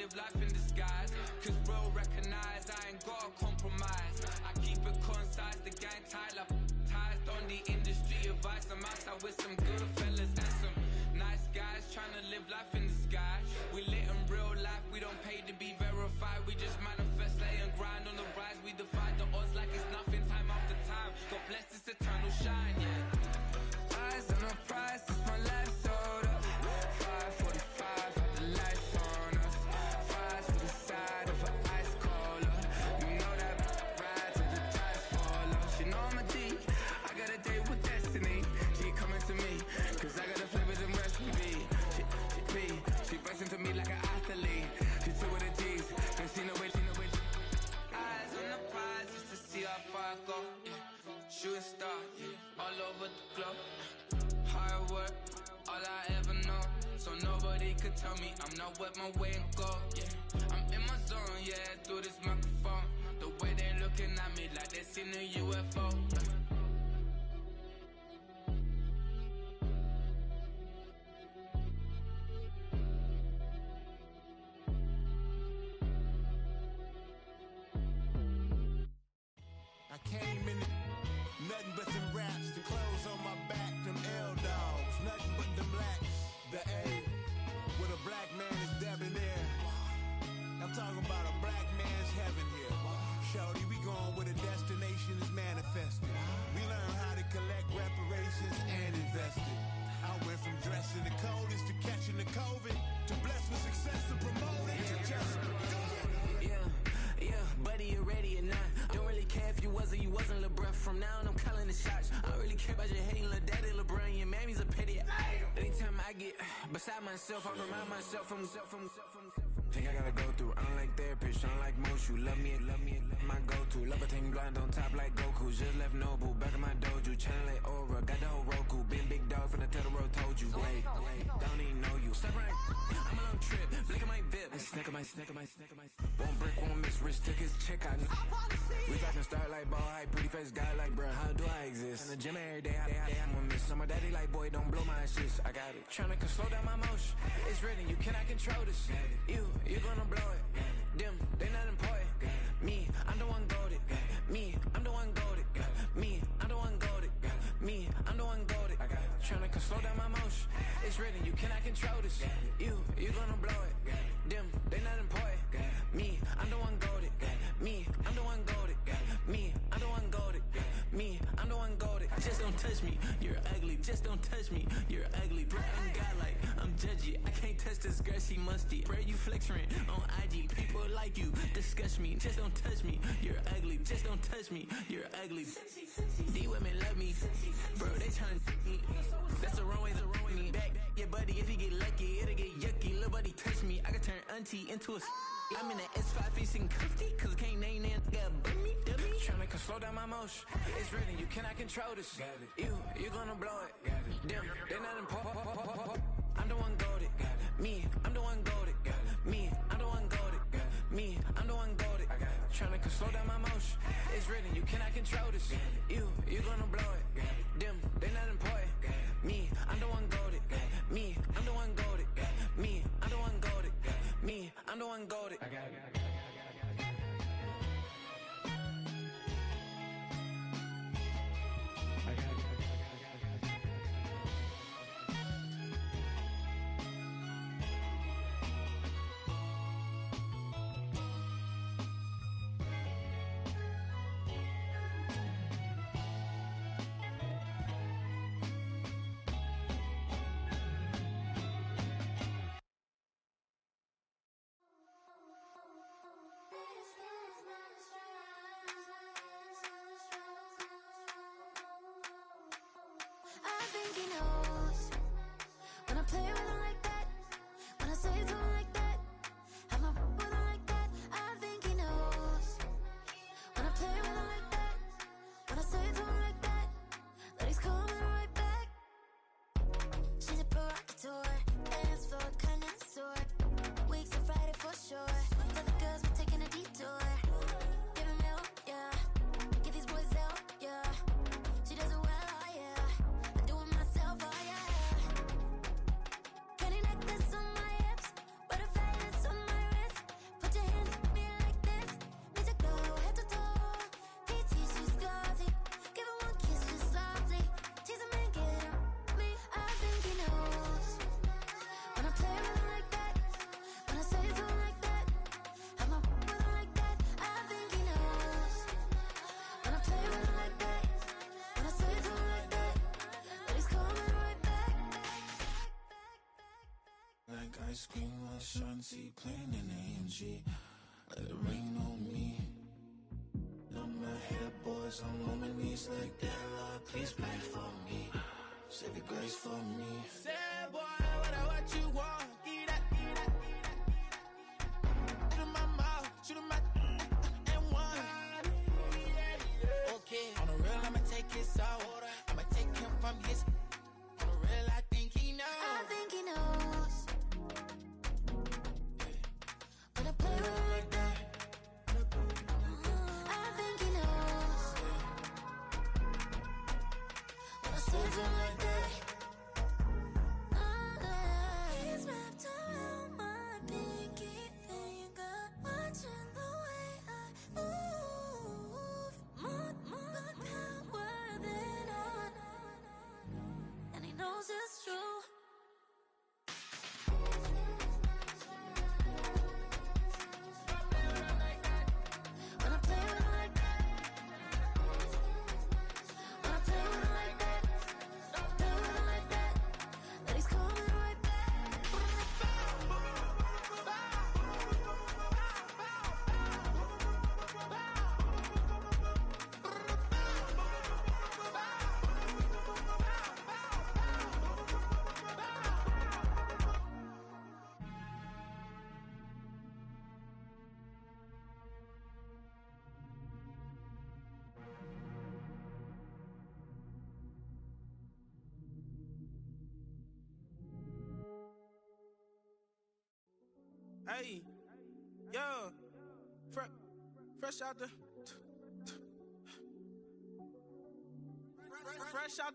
live life in disguise. Cause real recognize I ain't gotta compromise. I keep it concise, the gang tied up. Ties on the industry advice. I'm outside with some good fellas and some nice guys trying to live life in disguise. We lit in real life, we don't pay to be verified. We just manifest, lay and grind on the rise. We defy the odds like it's nothing, time after time. God bless this eternal shine, yeah. Eyes on the prize, it's my life sold up. 5:45, have the lights on us. Fries for the side of an ice cola. You know that ride till the tires fall off. She know I'm a G, I got a date with destiny. She coming to me, cause I got the flavors and recipe. She bustin' to me like an athlete. She took with the G's, and she know it. Eyes on the prize just to see how far I go. Yeah. Shooting star, yeah. All over the globe. Hard work, all I ever know. So nobody could tell me I'm not wet my way and go. Yeah, I'm in my zone, yeah, through this microphone. The way they looking at me like they seen a UFO. I came in nothing but them raps, the clothes on my back, them L-dogs, nothing but them blacks. The A, with a black man is debonair. I'm talking about a black man's heaven here. Shorty, we going where the destination is manifested. We learn how to collect reparations and invest it. I went from dressing the coldest to catching the COVID, to blessed with success and promoted to just go. Yeah, buddy, you ready or not? Don't really care if you was or you wasn't LeBron. From now on, I'm calling the shots. I don't really care about your hating little daddy LeBron. Your mammy's a pity. Anytime I get beside myself, I remind myself from think I gotta go through. I don't like therapists, I don't like most. You love me, my go-to. Love a thing blind on top like Goku. Just left Noble, back in my dojo. Channel like Aura, got the whole Roku. Been big dog from the Tether Road, told you. Wait, don't even know you. Step right, I'm a long trip. Look at my VIP. Snack of my. Won't break, won't miss. Rich took his check out. We talking start like ball hype, pretty face guy like bruh. How do I exist? In the gym every day, I'm gonna miss. My daddy like boy, don't blow my shit. I got it. Tryna slow down my motion. It's written, you cannot control this. You gonna blow it. Them, they not important. Me, I'm the one goated. Me, I'm the one goated. Me, I'm the one goated. Me, I'm the one goated. Tryna slow down my motion. It's written, you cannot control this. You gonna blow it. Them, they not important. Me, I'm the one goated. Me, I'm the one goated. Me, I'm the one goated. Me, I'm the one goated. Just don't touch me, you're ugly. Just don't touch me, you're ugly. Bro, I'm godlike, I'm judgy. I can't touch this girl, she musty. Bro, you flexing on IG. People like you disgust me. Just don't touch me, you're ugly. Just don't touch me, you're ugly. These women love me, bro. They tryna me. That's the wrong way. Back your buddy, if he get lucky, it'll get yucky. Little buddy touch me, I can turn auntie into a. I'm in the S5 facing comfy, cause I can't name that got me. Tryna slow down my motion. It's written, you cannot control this. You gonna blow it. Them, they not important. I'm the one goated. Me, I'm the one goated. Me, I'm the one goated. Me, I'm the one goated. Tryna slow down my motion. It's written, you cannot control this. You gonna blow it. Them, they not important. Me, I'm the one goated. Me, I'm the one goated. Me, I'm the one goated. Me, I'm the one goated. I think he knows when I play with him like that, when I say to him like that, I'm a with him like that. I think he knows when I play with him like that, when I say to him like that, that he's coming right back. She's a provocateur, dance floor connoisseur, weeks of Friday for sure. Tell the girls we're taking a detour. Give him milk, yeah. Get these boys out, yeah. She does it well, oh yeah. I do it myself, oh yeah. Shanti playing in AMG. Let it rain on me. On my head, boys, I'm on my knees like that. Lord, please pray for me. Save your grace for me. Say, boy, what you want? Get that. Shoot in my mouth, shoot in my and one. Okay, on the real, I'ma take his soul. I'ma take him from his. On the real, I think he knows. I think he knows. When I play with him like that. I think he knows. When I save him like that. He's wrapped around my pinky finger, watching the way I move. More power than on. And he knows it's true. When I play with him like that. When I play with him like that. Play with him like that. That he's coming right back. Hey, yo, fresh out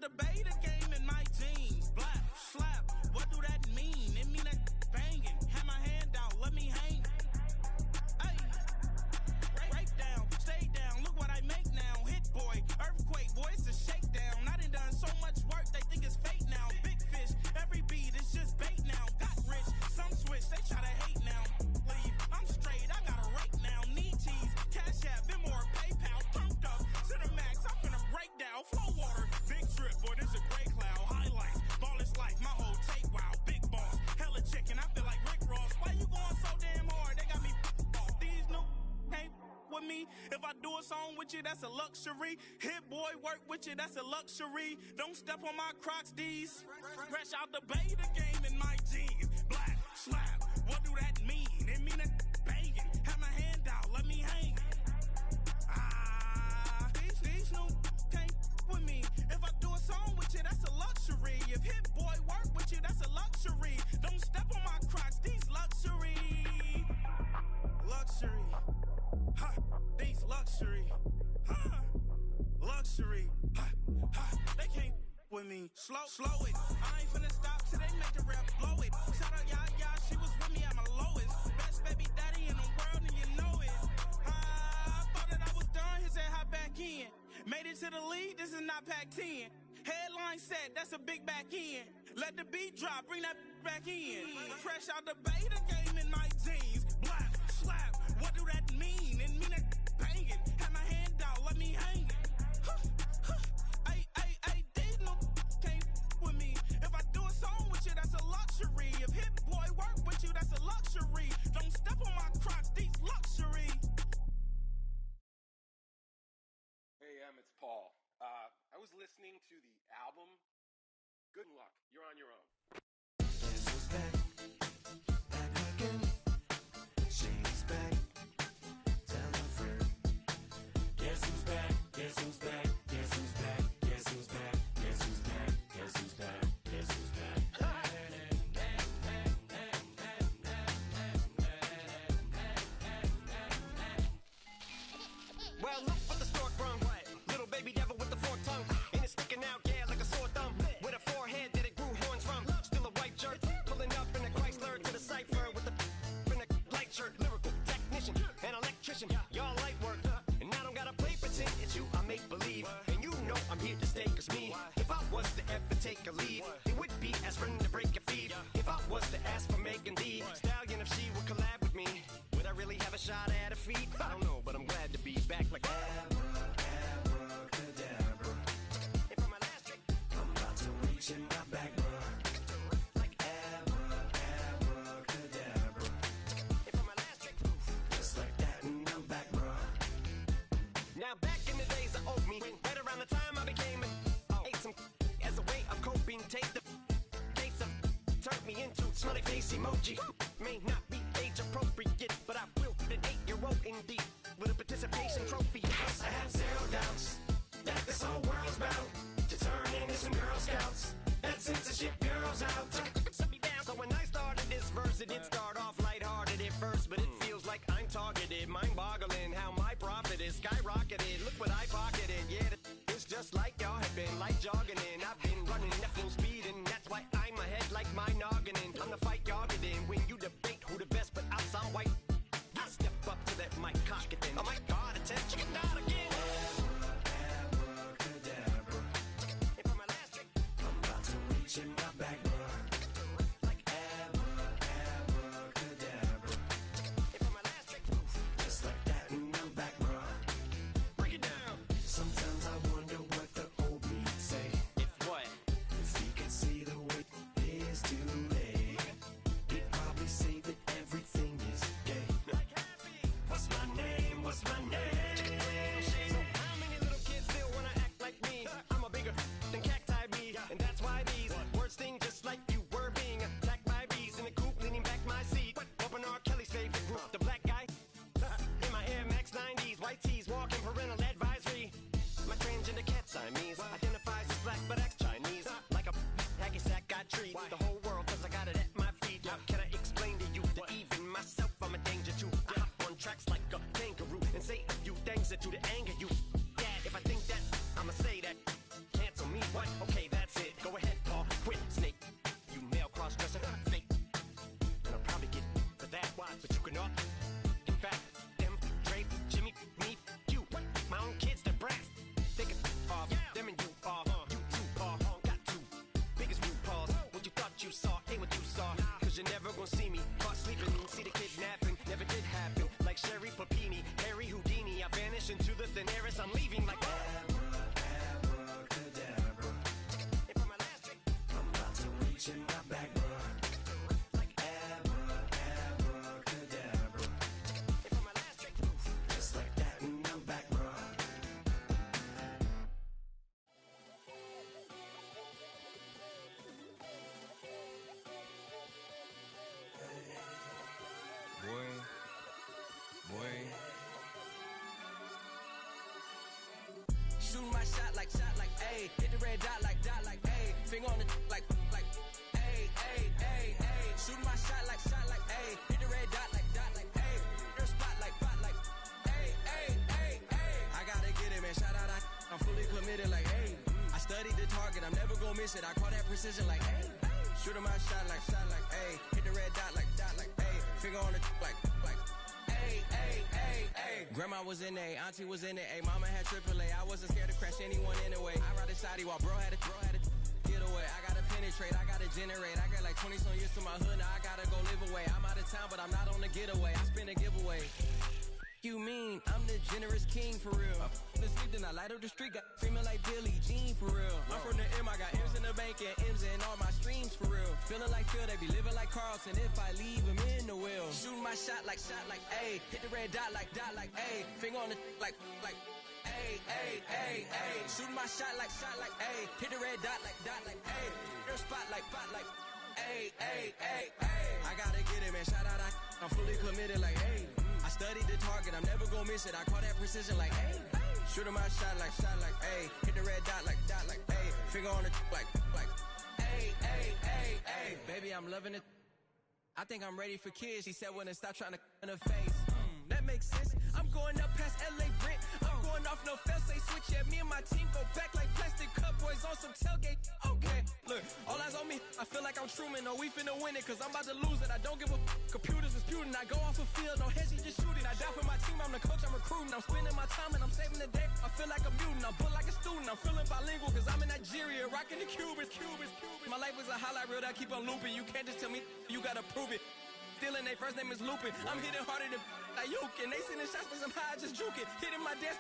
the beta game in my jeans. Blap, slap, what do that mean? It mean that banging. Have my hand out, let me hang. Hey, break down, stay down. Look what I make now. Hit boy, earthquake, boy, it's a shakedown. I done so much work, they think it's fake now. Big fish, every beat is just bait now. Got rich, some switch, they try to hate now. Leave, I'm straight, I got a rake now. Need tease, cash app, been more PayPal. Turned up to the max, I'm finna break down. Flow water, big trip, boy, this a gray cloud. Highlights, ball is life, my whole take wow. Big boss, hella chicken, I feel like Rick Ross. Why you going so damn hard? They got me off. These new can't with me. If I do a song with you, that's a luxury. Hit boy, work with you, that's a luxury. Don't step on my Crocs, D's. Fresh out the beta game in my jeans. Black, slap, what do that mean? It mean that banging. Have my hand out, let me hang. These new can't with me. If I do a song with you, that's a luxury. If hit boy work with you, that's a luxury. Don't step on my Crocs, these luxury. Luxury. Ha, these luxury. Ha, luxury. Ha, ha, they can't with me. Slow it. I ain't finna stop till they make the rap blow it. Shout out, y'all, she was with me at my lowest. Best baby daddy in the world, and you know it. I thought that I was done, he said hop back in. Made it to the lead, this is not Pac-10. Headline set, that's a big back end. Let the beat drop, bring that back in. Fresh out the beta game in my jeans. Black, slap, what do that mean? It mean that banging. Have my hand out, let me hang it. These no can't with me. If I do a song with you, that's a luxury. If hit boy work with you, that's a luxury. Don't step on my Crocs, these luxury. Hey, it's Paul. I was listening to the album. Good luck. You're on your own. Guess who's back? Back again. She's back. Tell a friend. Guess who's back? Guess who's back? Guess who's back? Guess who's back? Guess who's back? Guess who's back? Guess who's back? Well, look for the stork sprung. Little baby devil with the forked tongue. And it's sticking out, yeah, like a sore thumb. With a forehead that it grew horns from. Still a white shirt. Pulling up in a Chrysler to the cipher with the in a light shirt. Lyrical technician, an electrician. Y'all light work. And I don't gotta play pretend. It's you, I make believe. And you know I'm here to stay, cause me. If I was to ever take a leave, it would be aspirin to break your feet. If I was to ask for Megan D Stallion, if she would collab with me, would I really have a shot at her feet? I don't know, but I'm glad to be back like Abracadabra. And for my last trick, I'm about to reach in my back, bruh. Like abracadabra. smiley face emoji. May not be age appropriate, but I will put an 8-year-old indeed with a participation trophy. Plus I have zero doubts that this whole world's bound to turn into some Girl Scouts. That censorship bureau's out. Set me down. So when I started this verse, it did start off lighthearted at first, but it feels like I'm targeted. Mind-boggling how my profit is skyrocketed. Look what I pocketed. Yeah, it's just like y'all have been like jogging in. I've been running at full speed, and that's why I'm ahead like my noggin. I'm the fight y'all get in when you debate who the best, but I'm some white. I step up to that mic, cock it then. Oh my God, attention, not again. Abracadabra. And for my last trick, I'm about to reach in my back, bro. Like abracadabra. And for my last trick, just like that, and I'm back, bro. Break it down. Sometimes I wonder what the old me'd say. If what? If he could see the way it is today, he'd probably say that everything is gay. Like happy. What's my name? What's my name? So how many little kids still wanna act like me? I'm a bigger than cacti bee, and that's why these words sting just like you were being attacked by bees in the coop, leaning back my seat. Open R. Kelly's favorite group, the black guy. In my Air Max 90s, white tees, walking parental advisory. My transgender cat Siamese identifies as black but acts Chinese. Like a hacky sack got treat the whole world cause I got it at my feet. How can I explain to you that even myself I'm a danger to? I hop on tracks like a kangaroo and say a few things that do to anger you. Yeah, if I think that, I'ma say that. Cancel me, what? Okay, that's it. Go ahead, Paul. Quit, snake. You male cross-dresser, fake. And I'll probably get for that, but you can all. In fact, them, Dre, Jimmy, me, you. My own kids, they're brass. Take it off, them and you are. You too, Paul. Got two biggest root paws. What you thought you saw ain't what you saw. Cause you're never gonna see me caught sleeping. See the kidnapping, never did happen. Like Sherry Papini, Harry Houdini. I vanish into the thin air as I'm leaving like abracadabra. And for my last trick, I'm about to reach in my back, bro. Like abracadabra. And for my last trick, just like that, and I'm back, bro. Boy. Shooting my shot like, ayy. Hit the red dot like, ayy. Finger on the like, ayy, ayy, ayy, ayy. Shooting my shot like, ayy. Hit the red dot like, ayy. Their spot like, ayy, ayy, ayy, ayy. I gotta get it, man. Shout out, I'm fully committed like, ayy. I studied the target, I'm never gonna miss it. I call that precision like, ayy. Shooting my shot like, ayy. Hit the red dot like, ayy. Finger on the like, ayy, ayy, ayy, ayy. Grandma was in A, auntie was in it, ayy. Mama had AAA, I wasn't scared to crash anyone anyway. I ride a side while bro had to get away. I gotta penetrate, I gotta generate. I got like 20 some years to my hood, now I gotta go live away. I'm out of town, but I'm not on the getaway. I spin a giveaway. You mean I'm the generous king for real? I the sleep, then I light up the street. Got female like Billie Jean for real. I'm from the M, I got M's in the bank and M's in all my streams for real. Feeling like Phil, they be living like Carlton. If I leave him in the wheel, shooting my shot like, ayy. Hit the red dot like, ayy. Finger on the like, ayy, ayy, ayy, ayy. Shooting my shot like, ayy. Hit the red dot like, ayy. Their spot like, ayy, ayy, ayy, ayy. I gotta get it, man. Shout out, I'm fully committed like, ayy. I studied the target, I'm never gonna miss it. I call that precision like, ayy. Shooting my shot like, ayy. Hit the red dot like, ayy. Finger on the like, ayy, ayy, ayy, ayy. Baby, I'm loving it. I think I'm ready for kids. She said when to stop trying to in her face. That makes sense. I'm going up past LA Brent. I'm going off no fail, say switch. Yeah, me and my team go back like plastic cup boys on some tailgate. Okay, look, all eyes on me. I feel like I'm Truman. No, we finna win it, cause I'm about to lose it. I don't give a computers disputing. I go off a field, no hedging, just shooting. I die for my team, I'm the coach, I'm recruiting. I'm spending my time and I'm saving the day. I feel like a mutant, I'm built like a student. I'm feeling bilingual, cause I'm in Nigeria, rocking the Cubans. My life is a highlight reel that keep on looping. You can't just tell me, you gotta prove it. Stealing, their first name is Lupin. I'm hitting harder than like Yukin. They sending shots, but somehow I just juke it. Hitting my desk,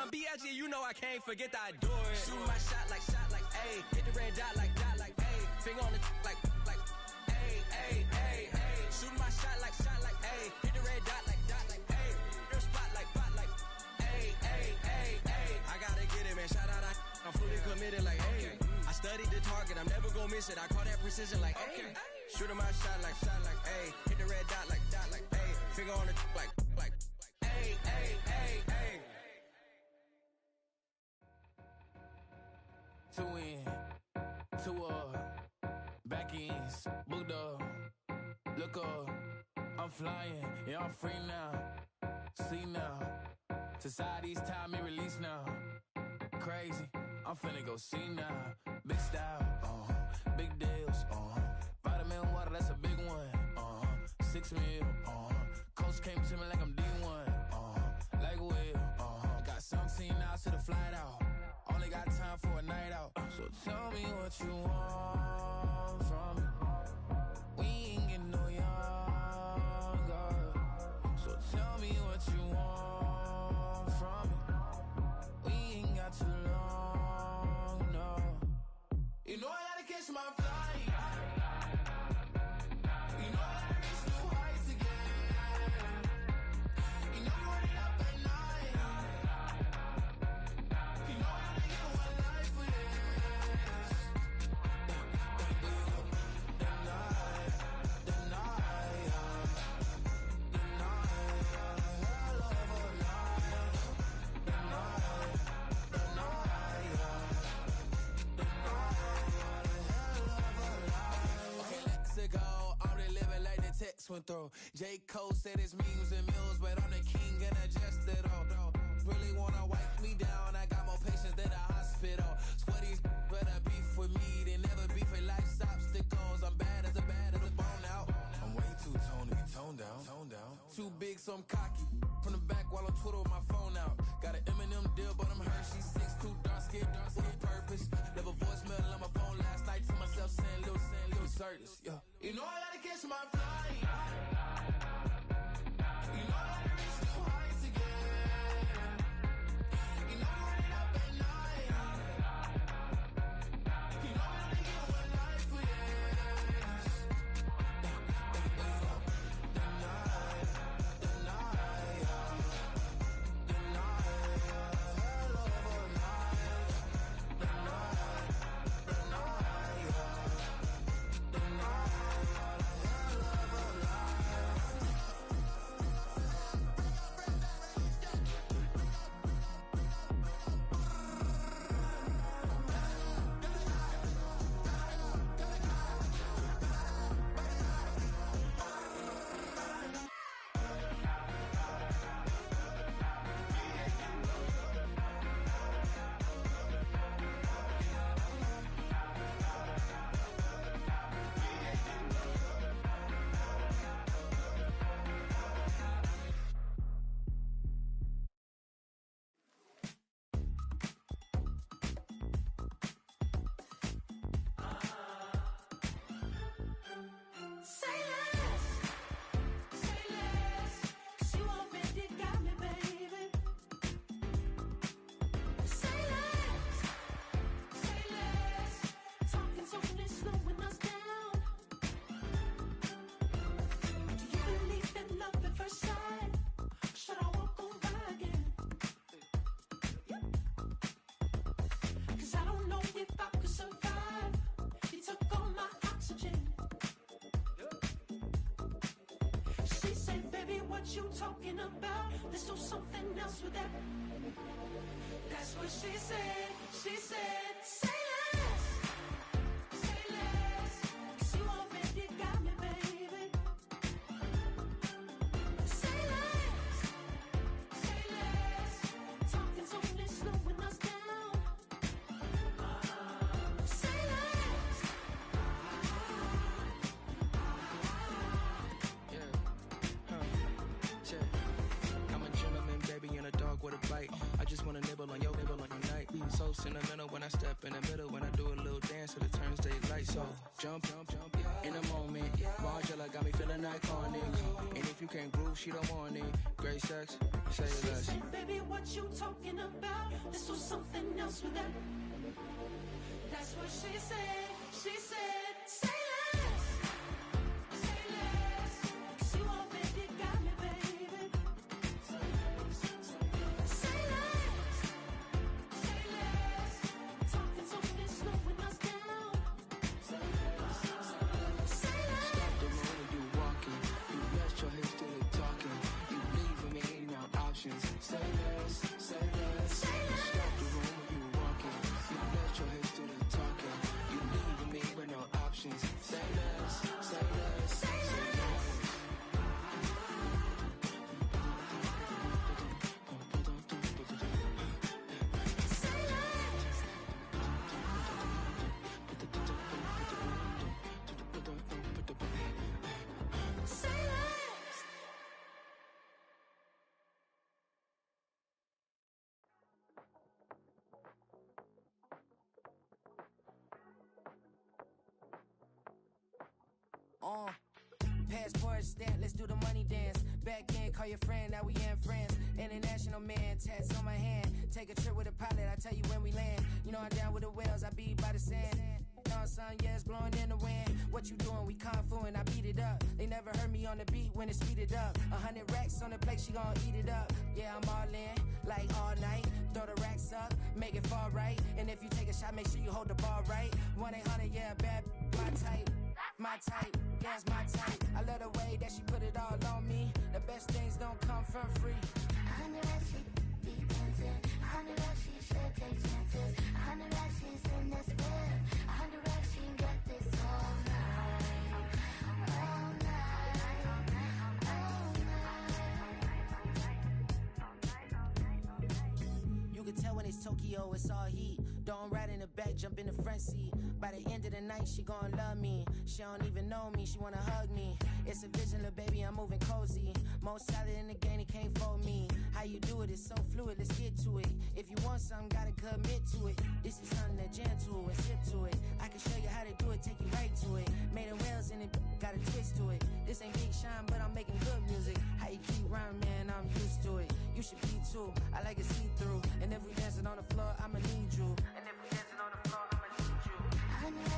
I'm B.I.G. You know I can't forget that I do it. Shooting my shot like, ayy. Hit the red dot like, ayy. Finger on the like, ayy, ayy, ayy, ayy. Shooting my shot like, ayy. Hit the red dot like, ayy. Their spot like, ayy, ayy, ayy, ayy. I gotta get it, man. Shout out, I'm fully committed like, ayy. I studied the target, I'm never gonna miss it. I call that precision like, ayy. Shoot him my shot like, ayy. Hit the red dot like, ayy. Finger on the like, ayy, ayy, ayy, ayy. Two in, two back ends, booked up. Look up, I'm flying, yeah, I'm free now. See now, society's time me release now. Crazy, I'm finna go see now. Big style, big deals, vitamin water, that's a big one. 6 mil, coach came to me like I'm D1, like Will. Got 17 hours to the flight out. Only got time for a night out. So tell me what you want from me. We ain't getting no younger. So tell me what you want from me. We ain't got too long, no. You know I gotta catch my flight. You know I gotta reach new heights again. You know you run it up at night. You know I gotta get one life for this. Text went through. J. Cole said it's memes and mills, but I'm the king and I just it all. Really wanna wipe me down. I got more patience than a hospital. Sweaties better beef with me than never beef with life's obstacles. I'm bad as a bone out. I'm way too toned to be toned down. Too big, so I'm cocky. From the back while on Twitter with my phone out. Got an Eminem deal, but I'm Hershey 6'2", dark skin with purpose. Never voicemail on my phone last night to myself saying little Curtis, yeah. You know I gotta catch my flight. You know I gotta reach new heights again. You know you run it up at night. You know I only get one life for this. You talking about? Let's do something else with that. That's what she said. She said, say less. Say less. 'Cause you already got me, baby. Say less. Say less. Talking's only slowing us down. Say less. I'm a gentleman, baby, and a dog with a bite. I just wanna nibble on your night. So sentimental when I step in the middle. When I do a little dance till it turns daylight. So jump, in the moment. Margella got me feeling iconic. And if you can't groove, she don't want it. Great sex, say less. Baby, what you talking about? Let's do something else with that. That's what she said. She said, say less. Say less. 'Cause you already got me, baby. Say less. Say less. Talking's only slowing us down. Say less. options. Say less, say less. Stop the room when you walking. You let your head to the talking. You leaving me with no options. Say less, say less, say less. Passport stamp, let's do the money dance. Back in, call your friend, now we in friends. International man, tats on my hand. Take a trip with a pilot, I tell you when we land. You know I'm down with the whales, I be by the sand. On sun, yeah, it's blowing in the wind. What you doing? We kung fu and I beat it up. They never heard me on the beat when it's speeded up. 100 racks on the plate, she gon' eat it up. Yeah, I'm all in, like all night. Throw the racks up, make it fall right. And if you take a shot, make sure you hold the ball right. 1-800, yeah, bad, my type. My type, yeah, it's my type. I love the way that she put it all on me. The best things don't come for free. 100 racks, she be dancing. 100 racks, she should take chances. 100 racks, she's in this bed. 100 racks, she can get this all night. All night. All night. You can tell when it's Tokyo, it's all heat. Don't ride in the back, jump in the front seat. By the end of the night, she gon' love me. She don't even know me, she wanna hug me. It's a vision, little baby, I'm moving cozy. Most solid in the game, he can't fold me. How you do it, it's so fluid, let's get to it. If you want something, gotta commit to it. This is something that jam to and sip to it. I can show you how to do it, take you right to it. Made of whales in it, got a twist to it. This ain't Big Sean, but I'm making good music. How you keep rhyming, man, I'm used to it. You should be too, I like it see-through. And if we dancing on the floor, I'ma need you. And if we dancing on the floor, I'ma need you. 100